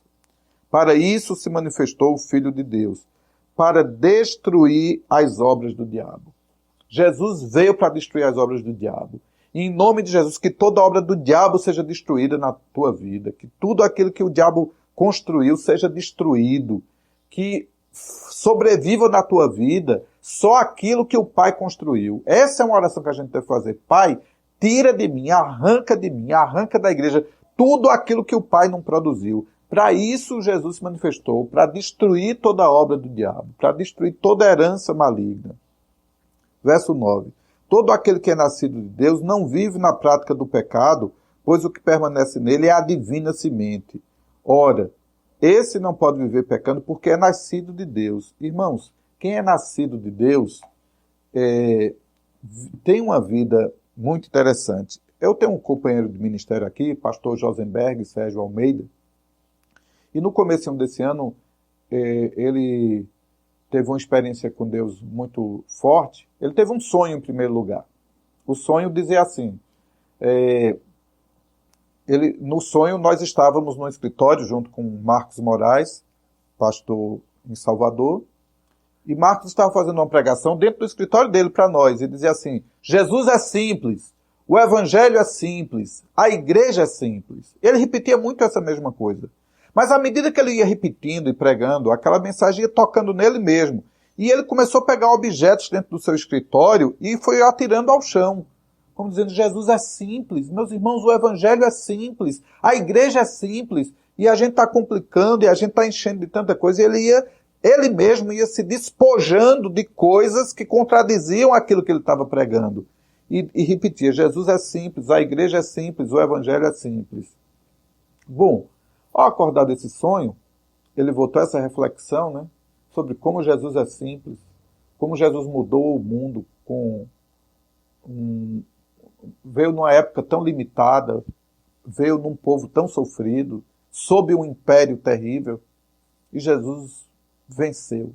Para isso se manifestou o Filho de Deus, para destruir as obras do diabo. Jesus veio para destruir as obras do diabo. E em nome de Jesus, que toda obra do diabo seja destruída na tua vida, que tudo aquilo que o diabo construiu seja destruído, que sobreviva na tua vida só aquilo que o Pai construiu. Essa é uma oração que a gente deve fazer. Pai, tira de mim, arranca da igreja tudo aquilo que o Pai não produziu. Para isso Jesus se manifestou, para destruir toda a obra do diabo, para destruir toda a herança maligna. Verso 9. Todo aquele que é nascido de Deus não vive na prática do pecado, pois o que permanece nele é a divina semente. Ora, esse não pode viver pecando porque é nascido de Deus. Irmãos, quem é nascido de Deus tem uma vida muito interessante. Eu tenho um companheiro de ministério aqui, pastor Josenberg, Sérgio Almeida, e no comecinho desse ano ele teve uma experiência com Deus muito forte. Ele teve um sonho em primeiro lugar. O sonho dizia assim, no sonho nós estávamos no escritório junto com Marcos Moraes, pastor em Salvador, e Marcos estava fazendo uma pregação dentro do escritório dele para nós, e dizia assim: Jesus é simples, o evangelho é simples, a igreja é simples. Ele repetia muito essa mesma coisa. Mas à medida que ele ia repetindo e pregando, aquela mensagem ia tocando nele mesmo. E ele começou a pegar objetos dentro do seu escritório e foi atirando ao chão. Como dizendo, Jesus é simples, meus irmãos, o evangelho é simples, a igreja é simples, e a gente está complicando, e a gente está enchendo de tanta coisa, e ele mesmo ia se despojando de coisas que contradiziam aquilo que ele estava pregando. E repetia, Jesus é simples, a igreja é simples, o evangelho é simples. Bom, ao acordar desse sonho, ele voltou a essa reflexão, né, sobre como Jesus é simples, como Jesus mudou o mundo, veio numa época tão limitada, veio num povo tão sofrido, sob um império terrível, e Jesus venceu.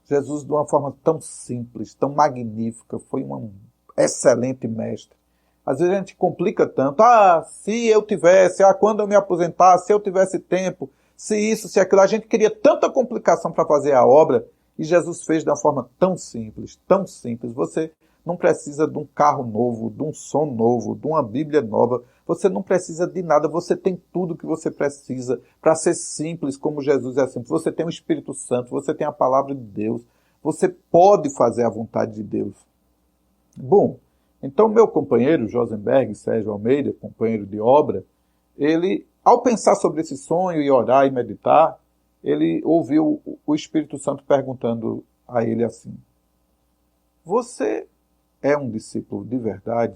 Jesus, de uma forma tão simples, tão magnífica, foi um excelente mestre. Às vezes a gente complica tanto. Se eu tivesse, quando eu me aposentar, se eu tivesse tempo, se isso, se aquilo. A gente queria tanta complicação para fazer a obra, e Jesus fez de uma forma tão simples, tão simples. Você não precisa de um carro novo, de um som novo, de uma Bíblia nova. Você não precisa de nada. Você tem tudo que você precisa para ser simples como Jesus é simples. Você tem o Espírito Santo, você tem a palavra de Deus. Você pode fazer a vontade de Deus. Bom, então meu companheiro Josenberg, Sérgio Almeida, companheiro de obra, ele, ao pensar sobre esse sonho e orar e meditar, ele ouviu o Espírito Santo perguntando a ele assim: você é um discípulo de verdade?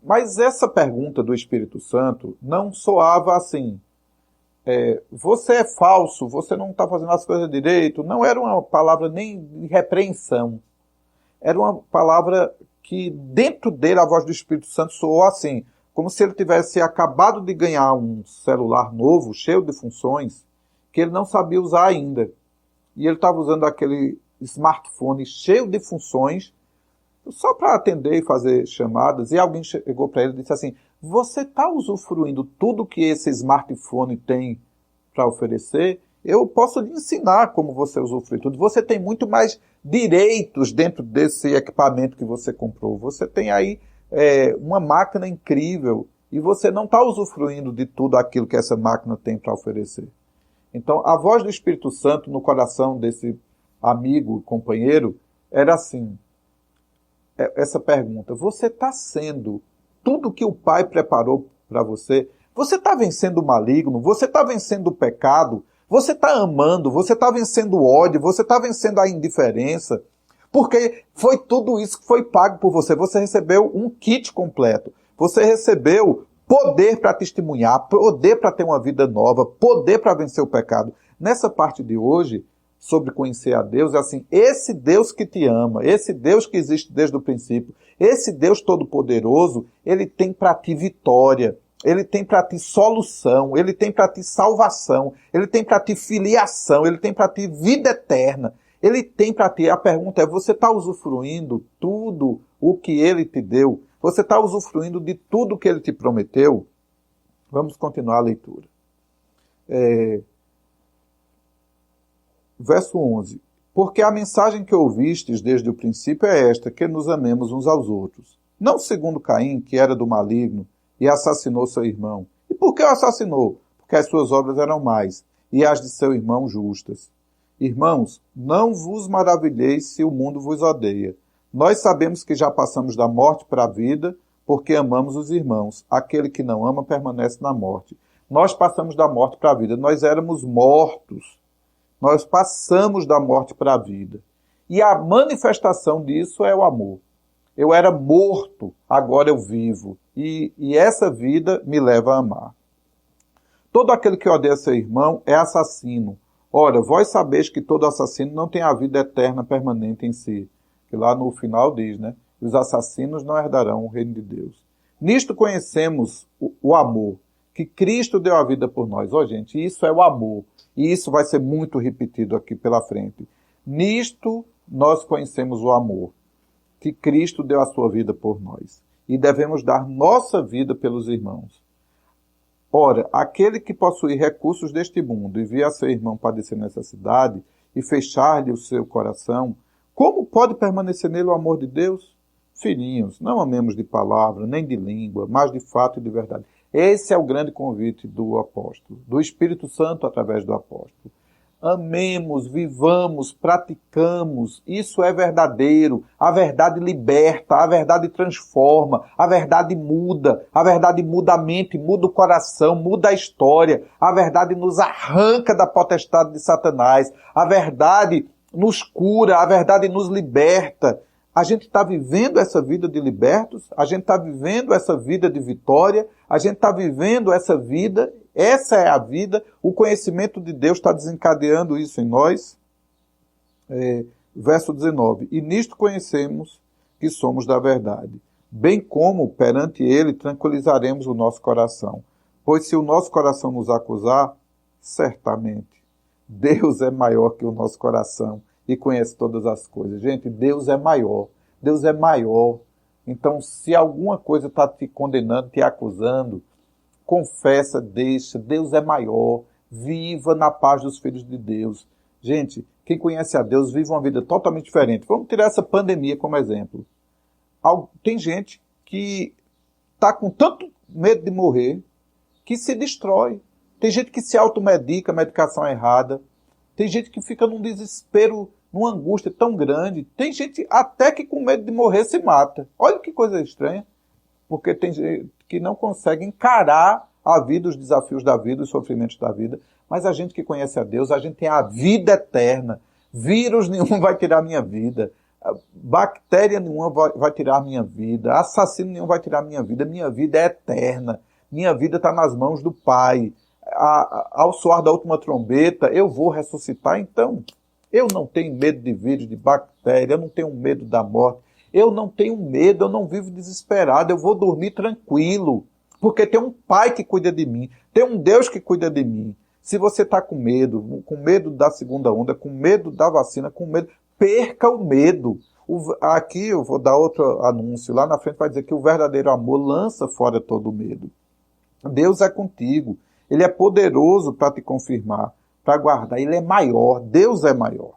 Mas essa pergunta do Espírito Santo não soava assim: você é falso, você não está fazendo as coisas direito. Não era uma palavra nem de repreensão. Era uma palavra que dentro dele a voz do Espírito Santo soou assim, como se ele tivesse acabado de ganhar um celular novo, cheio de funções, que ele não sabia usar ainda. E ele estava usando aquele smartphone cheio de funções, só para atender e fazer chamadas, e alguém chegou para ele e disse assim: você está usufruindo tudo que esse smartphone tem para oferecer? Eu posso lhe ensinar como você usufrui tudo. Você tem muito mais direitos dentro desse equipamento que você comprou. Você tem aí uma máquina incrível e você não está usufruindo de tudo aquilo que essa máquina tem para oferecer. Então, a voz do Espírito Santo no coração desse amigo, companheiro, era assim, essa pergunta: você está sendo tudo que o Pai preparou para você? Você está vencendo o maligno? Você está vencendo o pecado? Você está amando, você está vencendo o ódio, você está vencendo a indiferença, porque foi tudo isso que foi pago por você. Você recebeu um kit completo. Você recebeu poder para testemunhar, poder para ter uma vida nova, poder para vencer o pecado. Nessa parte de hoje, sobre conhecer a Deus, é assim: esse Deus que te ama, esse Deus que existe desde o princípio, esse Deus todo-poderoso, ele tem para ti vitória. Ele tem para ti solução, ele tem para ti salvação, ele tem para ti filiação, ele tem para ti vida eterna, ele tem para ti. A pergunta é: você está usufruindo tudo o que ele te deu? Você está usufruindo de tudo que ele te prometeu? Vamos continuar a leitura. Verso 11. Porque a mensagem que ouvistes desde o princípio é esta, que nos amemos uns aos outros. Não segundo Caim, que era do maligno, e assassinou seu irmão. E por que o assassinou? Porque as suas obras eram más, e as de seu irmão justas. Irmãos, não vos maravilheis se o mundo vos odeia. Nós sabemos que já passamos da morte para a vida, porque amamos os irmãos. Aquele que não ama permanece na morte. Nós passamos da morte para a vida. Nós éramos mortos. Nós passamos da morte para a vida. E a manifestação disso é o amor. Eu era morto, agora eu vivo. E essa vida me leva a amar. Todo aquele que odeia seu irmão é assassino. Ora, vós sabeis que todo assassino não tem a vida eterna permanente em si. Que lá no final diz, né? Os assassinos não herdarão o reino de Deus. Nisto conhecemos o amor, que Cristo deu a vida por nós. Gente, isso é o amor. E isso vai ser muito repetido aqui pela frente. Nisto nós conhecemos o amor, que Cristo deu a sua vida por nós. E devemos dar nossa vida pelos irmãos. Ora, aquele que possui recursos deste mundo e via seu irmão padecer necessidade e fechar-lhe o seu coração, como pode permanecer nele o amor de Deus? Filhinhos, não amemos de palavra, nem de língua, mas de fato e de verdade. Esse é o grande convite do apóstolo, do Espírito Santo através do apóstolo. Amemos, vivamos, praticamos, isso é verdadeiro. A verdade liberta, a verdade transforma, a verdade muda a mente, muda o coração, muda a história. A verdade nos arranca da potestade de Satanás, a verdade nos cura, a verdade nos liberta. A gente está vivendo essa vida de libertos, a gente está vivendo essa vida de vitória, a gente está vivendo essa vida. Essa é a vida, o conhecimento de Deus está desencadeando isso em nós. Verso 19. E nisto conhecemos que somos da verdade, bem como perante ele tranquilizaremos o nosso coração. Pois se o nosso coração nos acusar, certamente Deus é maior que o nosso coração e conhece todas as coisas. Gente, Deus é maior. Deus é maior. Então, se alguma coisa está te condenando, te acusando, confessa, deixa, Deus é maior, viva na paz dos filhos de Deus. Gente, quem conhece a Deus vive uma vida totalmente diferente. Vamos tirar essa pandemia como exemplo. Tem gente que está com tanto medo de morrer que se destrói. Tem gente que se automedica, medicação errada. Tem gente que fica num desespero, numa angústia tão grande. Tem gente até que com medo de morrer se mata. Olha que coisa estranha. Porque tem gente que não consegue encarar a vida, os desafios da vida, os sofrimentos da vida. Mas a gente que conhece a Deus, a gente tem a vida eterna. Vírus nenhum vai tirar a minha vida. Bactéria nenhuma vai tirar a minha vida. Assassino nenhum vai tirar a minha vida. Minha vida é eterna. Minha vida está nas mãos do Pai. Ao soar da última trombeta, eu vou ressuscitar. Então, eu não tenho medo de vírus, de bactéria. Eu não tenho medo da morte. Eu não tenho medo, eu não vivo desesperado, eu vou dormir tranquilo, porque tem um Pai que cuida de mim, tem um Deus que cuida de mim. Se você está com medo da segunda onda, com medo da vacina, com medo, perca o medo. Aqui eu vou dar outro anúncio, lá na frente vai dizer que o verdadeiro amor lança fora todo o medo. Deus é contigo, Ele é poderoso para te confirmar, para guardar, Ele é maior, Deus é maior.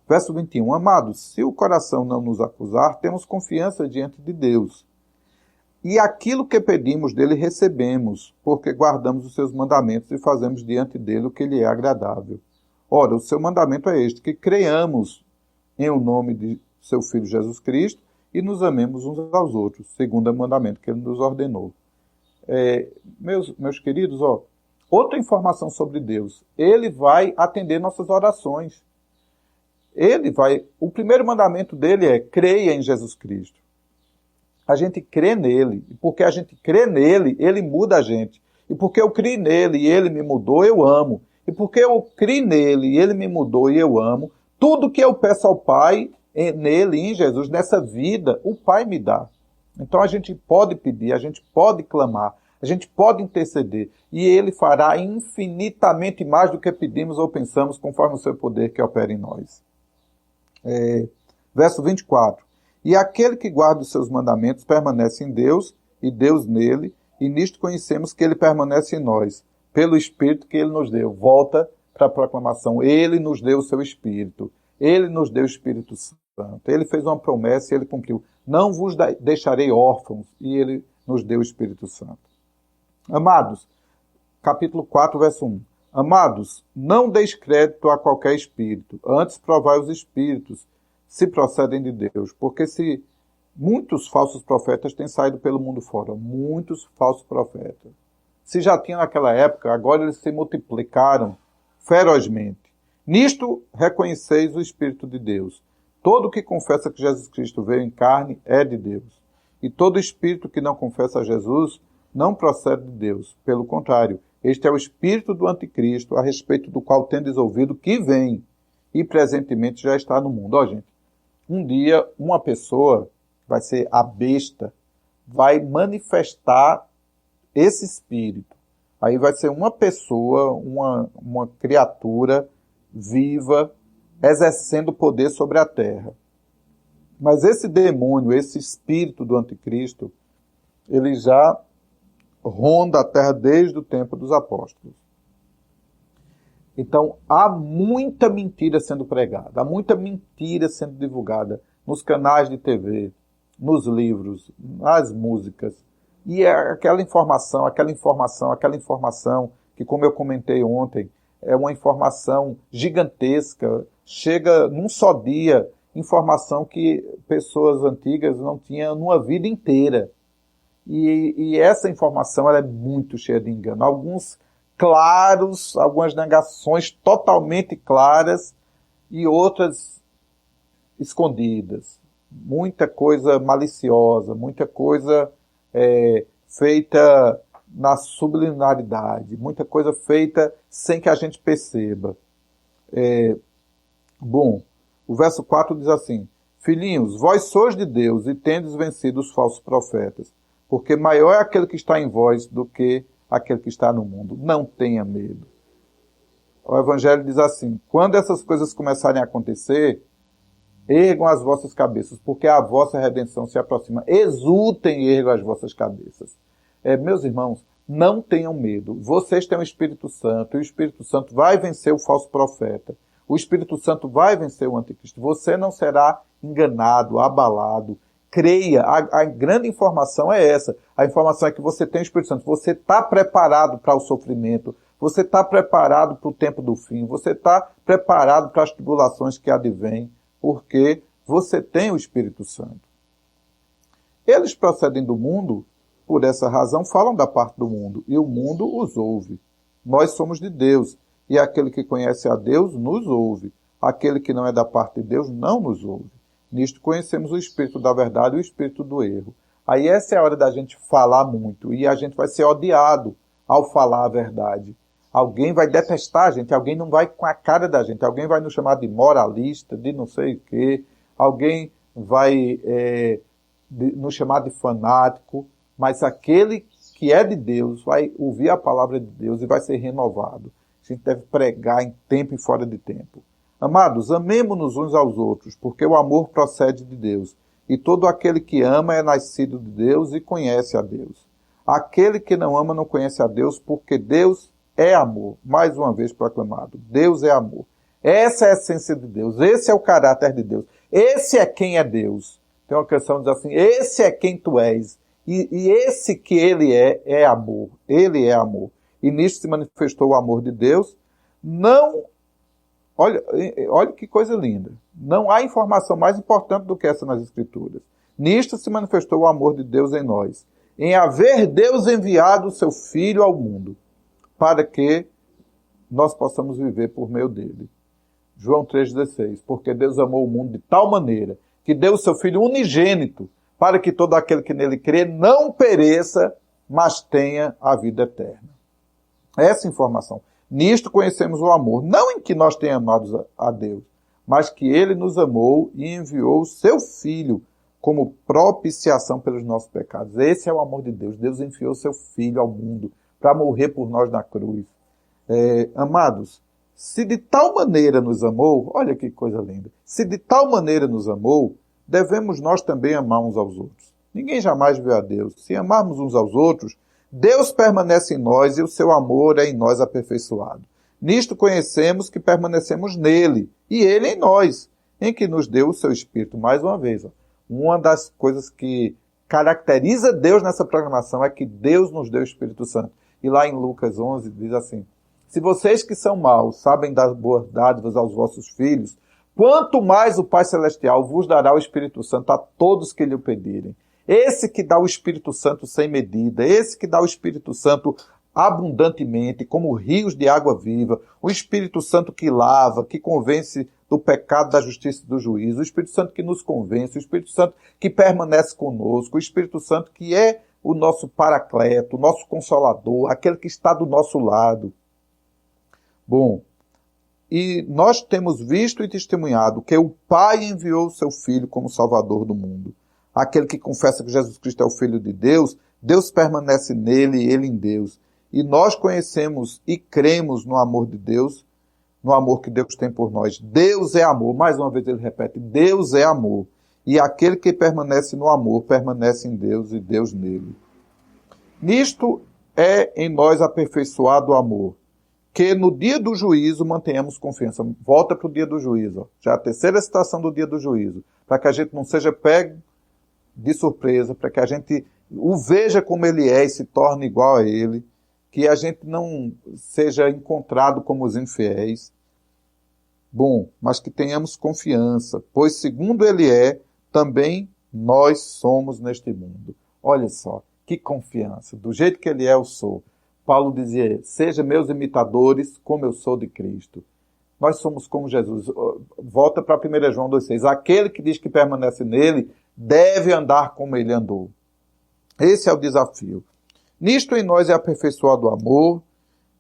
Verso 21, amados, se o coração não nos acusar, temos confiança diante de Deus. E aquilo que pedimos dele recebemos, porque guardamos os seus mandamentos e fazemos diante dele o que lhe é agradável. Ora, o seu mandamento é este, que creiamos em o nome de seu Filho Jesus Cristo e nos amemos uns aos outros, segundo o mandamento que ele nos ordenou. Meus queridos, outra informação sobre Deus. Ele vai atender nossas orações. O primeiro mandamento dele é creia em Jesus Cristo. A gente crê nele, e porque a gente crê nele, ele muda a gente. E porque eu criei nele e ele me mudou, eu amo. E porque eu criei nele e ele me mudou e eu amo, tudo que eu peço ao Pai, nele, em Jesus, nessa vida, o Pai me dá. Então a gente pode pedir, a gente pode clamar, a gente pode interceder, e ele fará infinitamente mais do que pedimos ou pensamos, conforme o seu poder que opera em nós. Verso 24. E aquele que guarda os seus mandamentos permanece em Deus, e Deus nele, e nisto conhecemos que ele permanece em nós, pelo Espírito que ele nos deu. Volta para a proclamação. Ele nos deu o seu Espírito. Ele nos deu o Espírito Santo. Ele fez uma promessa e ele cumpriu. Não vos deixarei órfãos, e ele nos deu o Espírito Santo. Amados, capítulo 4, verso 1. Amados, não deis crédito a qualquer espírito, antes provai os espíritos, se procedem de Deus. Porque se muitos falsos profetas têm saído pelo mundo fora, muitos falsos profetas. Se já tinha naquela época, agora eles se multiplicaram ferozmente. Nisto reconheceis o Espírito de Deus. Todo que confessa que Jesus Cristo veio em carne é de Deus. E todo espírito que não confessa a Jesus não procede de Deus. Pelo contrário, este é o espírito do anticristo, a respeito do qual tendes ouvido que vem e presentemente já está no mundo. Gente, um dia uma pessoa, vai ser a besta, vai manifestar esse espírito. Aí vai ser uma pessoa, uma criatura viva, exercendo poder sobre a terra. Mas esse demônio, esse espírito do anticristo, ele já ronda a terra desde o tempo dos apóstolos. Então, há muita mentira sendo pregada, há muita mentira sendo divulgada nos canais de TV, nos livros, nas músicas. E é aquela informação, que, como eu comentei ontem, é uma informação gigantesca, chega num só dia, informação que pessoas antigas não tinham numa vida inteira. E essa informação ela é muito cheia de engano. Alguns claros, algumas negações totalmente claras e outras escondidas. Muita coisa maliciosa, muita coisa feita na subliminaridade, muita coisa feita sem que a gente perceba. Bom, o verso 4 diz assim: Filhinhos, vós sois de Deus e tendes vencido os falsos profetas, porque maior é aquele que está em vós do que aquele que está no mundo. Não tenha medo. O Evangelho diz assim: quando essas coisas começarem a acontecer, ergam as vossas cabeças, porque a vossa redenção se aproxima. Exultem e ergam as vossas cabeças. Meus irmãos, não tenham medo. Vocês têm o Espírito Santo, e o Espírito Santo vai vencer o falso profeta. O Espírito Santo vai vencer o anticristo. Você não será enganado, abalado. Creia. A grande informação é essa. A informação é que você tem o Espírito Santo. Você está preparado para o sofrimento. Você está preparado para o tempo do fim. Você está preparado para as tribulações que advêm, porque você tem o Espírito Santo. Eles procedem do mundo, por essa razão falam da parte do mundo, e o mundo os ouve. Nós somos de Deus, e aquele que conhece a Deus nos ouve. Aquele que não é da parte de Deus não nos ouve. Nisto conhecemos o espírito da verdade e o espírito do erro. Aí essa é a hora da gente falar muito, e a gente vai ser odiado ao falar a verdade. Alguém vai detestar a gente, alguém não vai com a cara da gente, alguém vai nos chamar de moralista, de não sei o quê, alguém vai nos chamar de fanático, mas aquele que é de Deus vai ouvir a palavra de Deus e vai ser renovado. A gente deve pregar em tempo e fora de tempo. Amados, amemo-nos uns aos outros, porque o amor procede de Deus. E todo aquele que ama é nascido de Deus e conhece a Deus. Aquele que não ama não conhece a Deus, porque Deus é amor. Mais uma vez proclamado. Deus é amor. Essa é a essência de Deus. Esse é o caráter de Deus. Esse é quem é Deus. Tem uma canção que diz assim: esse é quem tu és. E esse que ele é amor. Ele é amor. E nisto se manifestou o amor de Deus. Não... Olha que coisa linda. Não há informação mais importante do que essa nas Escrituras. Nisto se manifestou o amor de Deus em nós, em haver Deus enviado o seu Filho ao mundo, para que nós possamos viver por meio dele. João 3,16. Porque Deus amou o mundo de tal maneira que deu o seu Filho unigênito, para que todo aquele que nele crê não pereça, mas tenha a vida eterna. Essa informação. Nisto conhecemos o amor, não em que nós tenhamos amado a Deus, mas que ele nos amou e enviou o seu Filho como propiciação pelos nossos pecados. Esse é o amor de Deus. Deus enviou o seu Filho ao mundo para morrer por nós na cruz. Amados, se de tal maneira nos amou, olha que coisa linda, se de tal maneira nos amou, devemos nós também amar uns aos outros. Ninguém jamais viu a Deus. Se amarmos uns aos outros, Deus permanece em nós e o seu amor é em nós aperfeiçoado. Nisto conhecemos que permanecemos nele e ele em nós, em que nos deu o seu Espírito. Mais uma vez, uma das coisas que caracteriza Deus nessa programação é que Deus nos deu o Espírito Santo. E lá em Lucas 11 diz assim: se vocês que são maus sabem dar boas dádivas aos vossos filhos, quanto mais o Pai Celestial vos dará o Espírito Santo a todos que lhe o pedirem. Esse que dá o Espírito Santo sem medida, esse que dá o Espírito Santo abundantemente, como rios de água viva, o Espírito Santo que lava, que convence do pecado, da justiça e do juízo, o Espírito Santo que nos convence, o Espírito Santo que permanece conosco, o Espírito Santo que é o nosso paracleto, o nosso consolador, aquele que está do nosso lado. Bom, e nós temos visto e testemunhado que o Pai enviou o seu Filho como Salvador do mundo. Aquele que confessa que Jesus Cristo é o Filho de Deus, Deus permanece nele e ele em Deus. E nós conhecemos e cremos no amor de Deus, no amor que Deus tem por nós. Deus é amor. Mais uma vez ele repete, Deus é amor. E aquele que permanece no amor, permanece em Deus e Deus nele. Nisto é em nós aperfeiçoado o amor, que no dia do juízo mantenhamos confiança. Volta para o dia do juízo. Ó. Já é a terceira citação do dia do juízo. Para que a gente não seja pego de surpresa, para que a gente o veja como ele é e se torne igual a ele, que a gente não seja encontrado como os infiéis. Bom, mas que tenhamos confiança, pois segundo ele é, também nós somos neste mundo. Olha só, que confiança. Do jeito que ele é, eu sou. Paulo dizia, seja meus imitadores como eu sou de Cristo. Nós somos como Jesus. Volta para 1 João 2,6. Aquele que diz que permanece nele deve andar como ele andou. Esse é o desafio. Nisto em nós é aperfeiçoado o amor.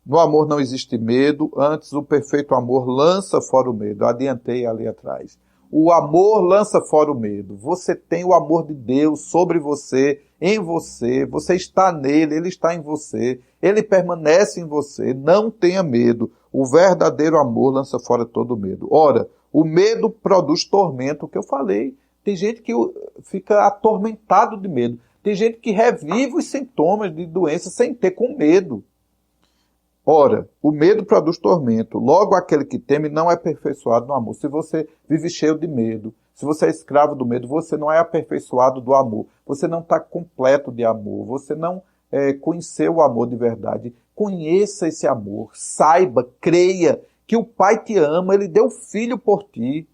No amor não existe medo, antes o perfeito amor lança fora o medo. Adiantei ali atrás. O amor lança fora o medo. Você tem o amor de Deus sobre você, em você. Você está nele, ele está em você. Ele permanece em você. Não tenha medo. O verdadeiro amor lança fora todo medo. Ora, o medo produz tormento, o que eu falei. Tem gente que fica atormentado de medo. Tem gente que revive os sintomas de doença sem ter com medo. Ora, o medo produz tormento. Logo, aquele que teme não é aperfeiçoado no amor. Se você vive cheio de medo, se você é escravo do medo, você não é aperfeiçoado do amor. Você não está completo de amor. Você não conheceu o amor de verdade. Conheça esse amor. Saiba, creia que o Pai te ama. Ele deu o Filho por ti.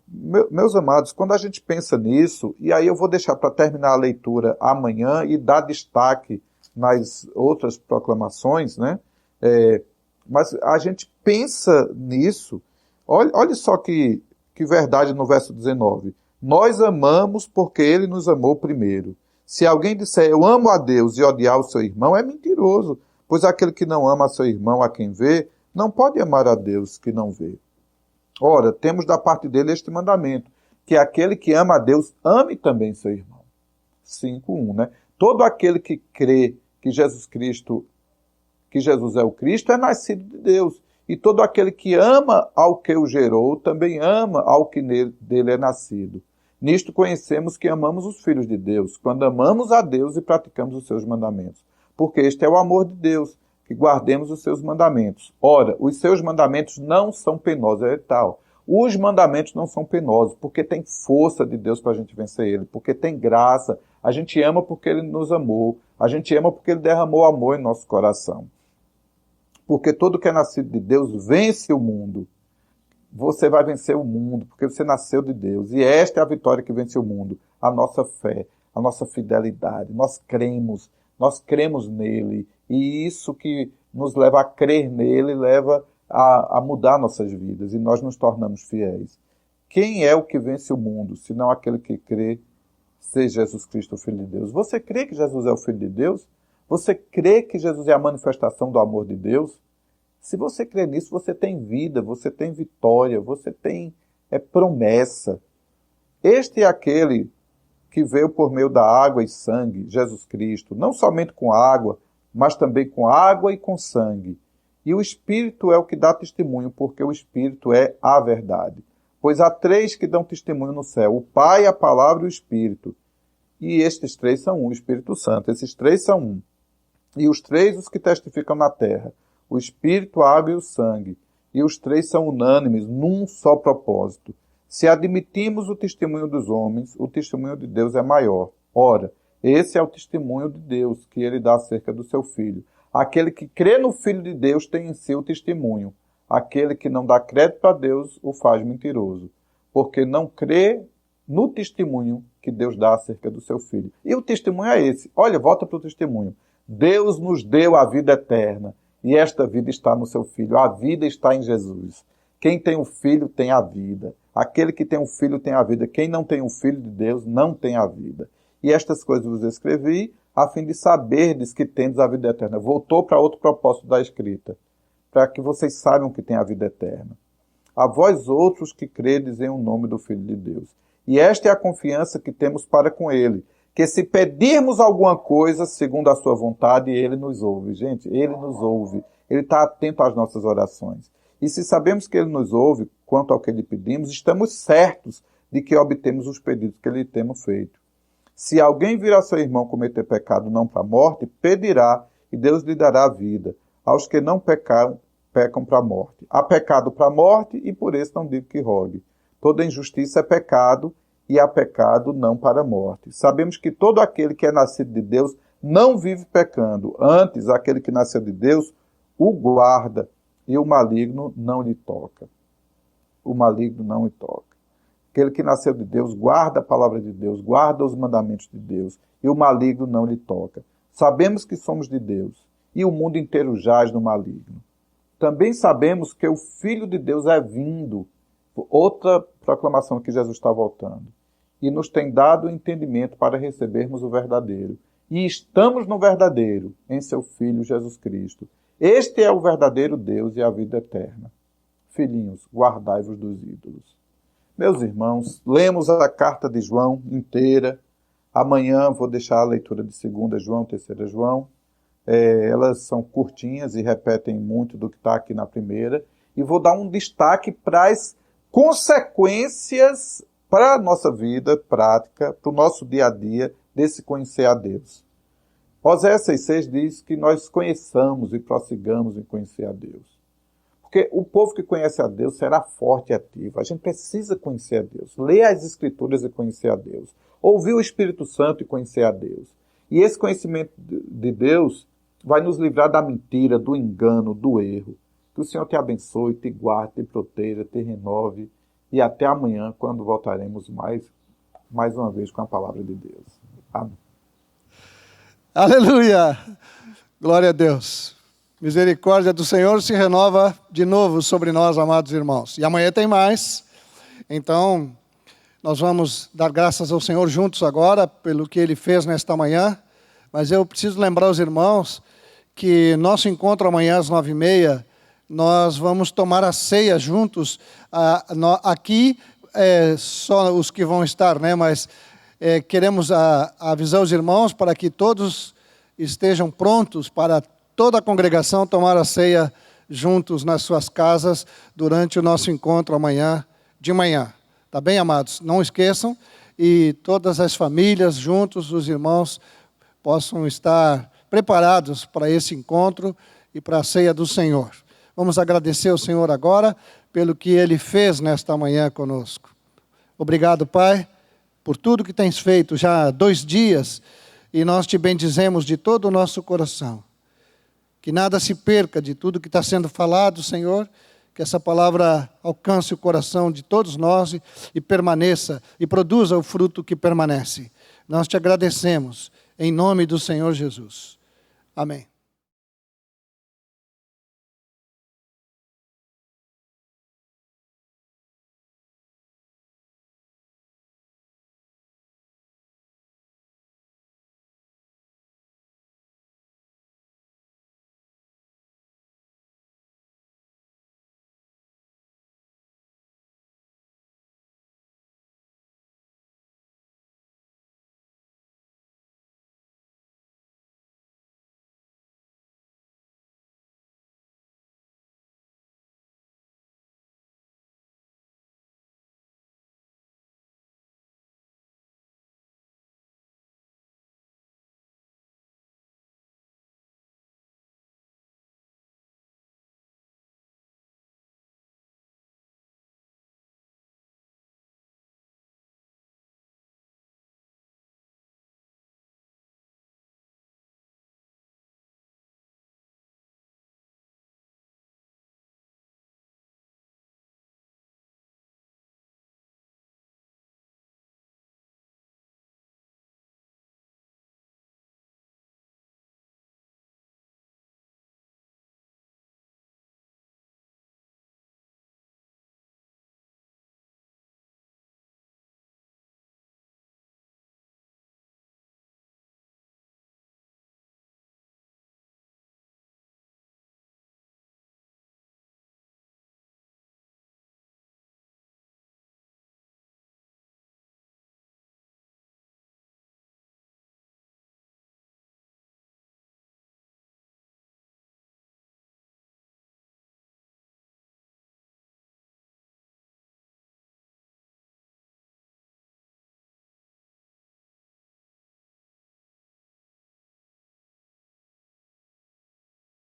Meus amados, quando a gente pensa nisso, e aí eu vou deixar para terminar a leitura amanhã e dar destaque nas outras proclamações, né? Mas a gente pensa nisso, olha só que verdade no verso 19. Nós amamos porque ele nos amou primeiro. Se alguém disser eu amo a Deus e odiar o seu irmão, é mentiroso, pois aquele que não ama a seu irmão a quem vê, não pode amar a Deus que não vê. Ora, temos da parte dele este mandamento, que aquele que ama a Deus, ame também seu irmão. 5:1, né? Todo aquele que crê que Jesus é o Cristo, é nascido de Deus. E todo aquele que ama ao que o gerou, também ama ao que dele é nascido. Nisto conhecemos que amamos os filhos de Deus, quando amamos a Deus e praticamos os seus mandamentos. Porque este é o amor de Deus, que guardemos os seus mandamentos. Ora, os seus mandamentos não são penosos, é tal. Os mandamentos não são penosos, porque tem força de Deus para a gente vencer ele, porque tem graça. A gente ama porque ele nos amou. A gente ama porque ele derramou amor em nosso coração. Porque todo que é nascido de Deus vence o mundo. Você vai vencer o mundo, porque você nasceu de Deus. E esta é a vitória que vence o mundo. A nossa fé, a nossa fidelidade. Nós cremos nele. E isso que nos leva a crer nele, leva a mudar nossas vidas. E nós nos tornamos fiéis. Quem é o que vence o mundo, senão aquele que crê ser Jesus Cristo, o Filho de Deus? Você crê que Jesus é o Filho de Deus? Você crê que Jesus é a manifestação do amor de Deus? Se você crê nisso, você tem vida, você tem vitória, você tem promessa. Este é aquele que veio por meio da água e sangue, Jesus Cristo, não somente com água, mas também com água e com sangue. E o Espírito é o que dá testemunho, porque o Espírito é a verdade. Pois há 3 que dão testemunho no céu, o Pai, a Palavra e o Espírito. E estes 3 são um, o Espírito Santo. Esses 3 são um. E os 3 os que testificam na terra, o Espírito, a água e o sangue. E os 3 são unânimes, num só propósito. Se admitimos o testemunho dos homens, o testemunho de Deus é maior. Ora, esse é o testemunho de Deus que ele dá acerca do seu Filho. Aquele que crê no Filho de Deus tem em si o testemunho. Aquele que não dá crédito a Deus o faz mentiroso, porque não crê no testemunho que Deus dá acerca do seu Filho. E o testemunho é esse. Olha, volta para o testemunho. Deus nos deu a vida eterna, e esta vida está no seu Filho. A vida está em Jesus. Quem tem o Filho tem a vida. Aquele que tem o Filho tem a vida. Quem não tem o Filho de Deus não tem a vida. E estas coisas vos escrevi, a fim de saberdes que tendes a vida eterna. Voltou para outro propósito da escrita, para que vocês saibam que tem a vida eterna. A vós outros que credes em o nome do Filho de Deus. E esta é a confiança que temos para com ele, que se pedirmos alguma coisa segundo a sua vontade, ele nos ouve. Gente, ele nos ouve. Ele está atento às nossas orações. E se sabemos que ele nos ouve quanto ao que lhe pedimos, estamos certos de que obtemos os pedidos que lhe temos feito. Se alguém vir a seu irmão cometer pecado não para a morte, pedirá e Deus lhe dará a vida. Aos que não pecam para a morte. Há pecado para a morte e por isso não digo que rogue. Toda injustiça é pecado e há pecado não para a morte. Sabemos que todo aquele que é nascido de Deus não vive pecando. Antes, aquele que nasceu de Deus o guarda e o maligno não lhe toca. O maligno não lhe toca. Aquele que nasceu de Deus guarda a palavra de Deus, guarda os mandamentos de Deus e o maligno não lhe toca. Sabemos que somos de Deus e o mundo inteiro jaz no maligno. Também sabemos que o Filho de Deus é vindo. Outra proclamação que Jesus está voltando. E nos tem dado o entendimento para recebermos o verdadeiro. E estamos no verdadeiro, em seu Filho Jesus Cristo. Este é o verdadeiro Deus e a vida eterna. Filhinhos, guardai-vos dos ídolos. Meus irmãos, lemos a carta de João inteira. Amanhã vou deixar a leitura de 2 João, 3 João. Elas são curtinhas e repetem muito do que está aqui na primeira. E vou dar um destaque para as consequências para a nossa vida prática, para o nosso dia a dia, desse conhecer a Deus. Oséias 6,6 diz que nós conheçamos e prossigamos em conhecer a Deus. Porque o povo que conhece a Deus será forte e ativo. A gente precisa conhecer a Deus. Ler as Escrituras e conhecer a Deus. Ouvir o Espírito Santo e conhecer a Deus. E esse conhecimento de Deus vai nos livrar da mentira, do engano, do erro. Que o Senhor te abençoe, te guarde, te proteja, te renove. E até amanhã, quando voltaremos mais uma vez com a palavra de Deus. Amém. Aleluia! Glória a Deus. Misericórdia do Senhor se renova de novo sobre nós, amados irmãos. E amanhã tem mais. Então, nós vamos dar graças ao Senhor juntos agora, pelo que Ele fez nesta manhã. Mas eu preciso lembrar os irmãos que nosso encontro amanhã às 9h30, nós vamos tomar a ceia juntos. Aqui, só os que vão estar, né? Mas queremos avisar os irmãos para que todos estejam prontos para toda a congregação tomar a ceia juntos nas suas casas durante o nosso encontro amanhã de manhã. Tá bem, amados? Não esqueçam. E todas as famílias juntos, os irmãos, possam estar preparados para esse encontro e para a ceia do Senhor. Vamos agradecer ao Senhor agora pelo que Ele fez nesta manhã conosco. Obrigado, Pai, por tudo que tens feito já há 2 dias e nós te bendizemos de todo o nosso coração. Que nada se perca de tudo que está sendo falado, Senhor, que essa palavra alcance o coração de todos nós e permaneça e produza o fruto que permanece. Nós te agradecemos, em nome do Senhor Jesus. Amém.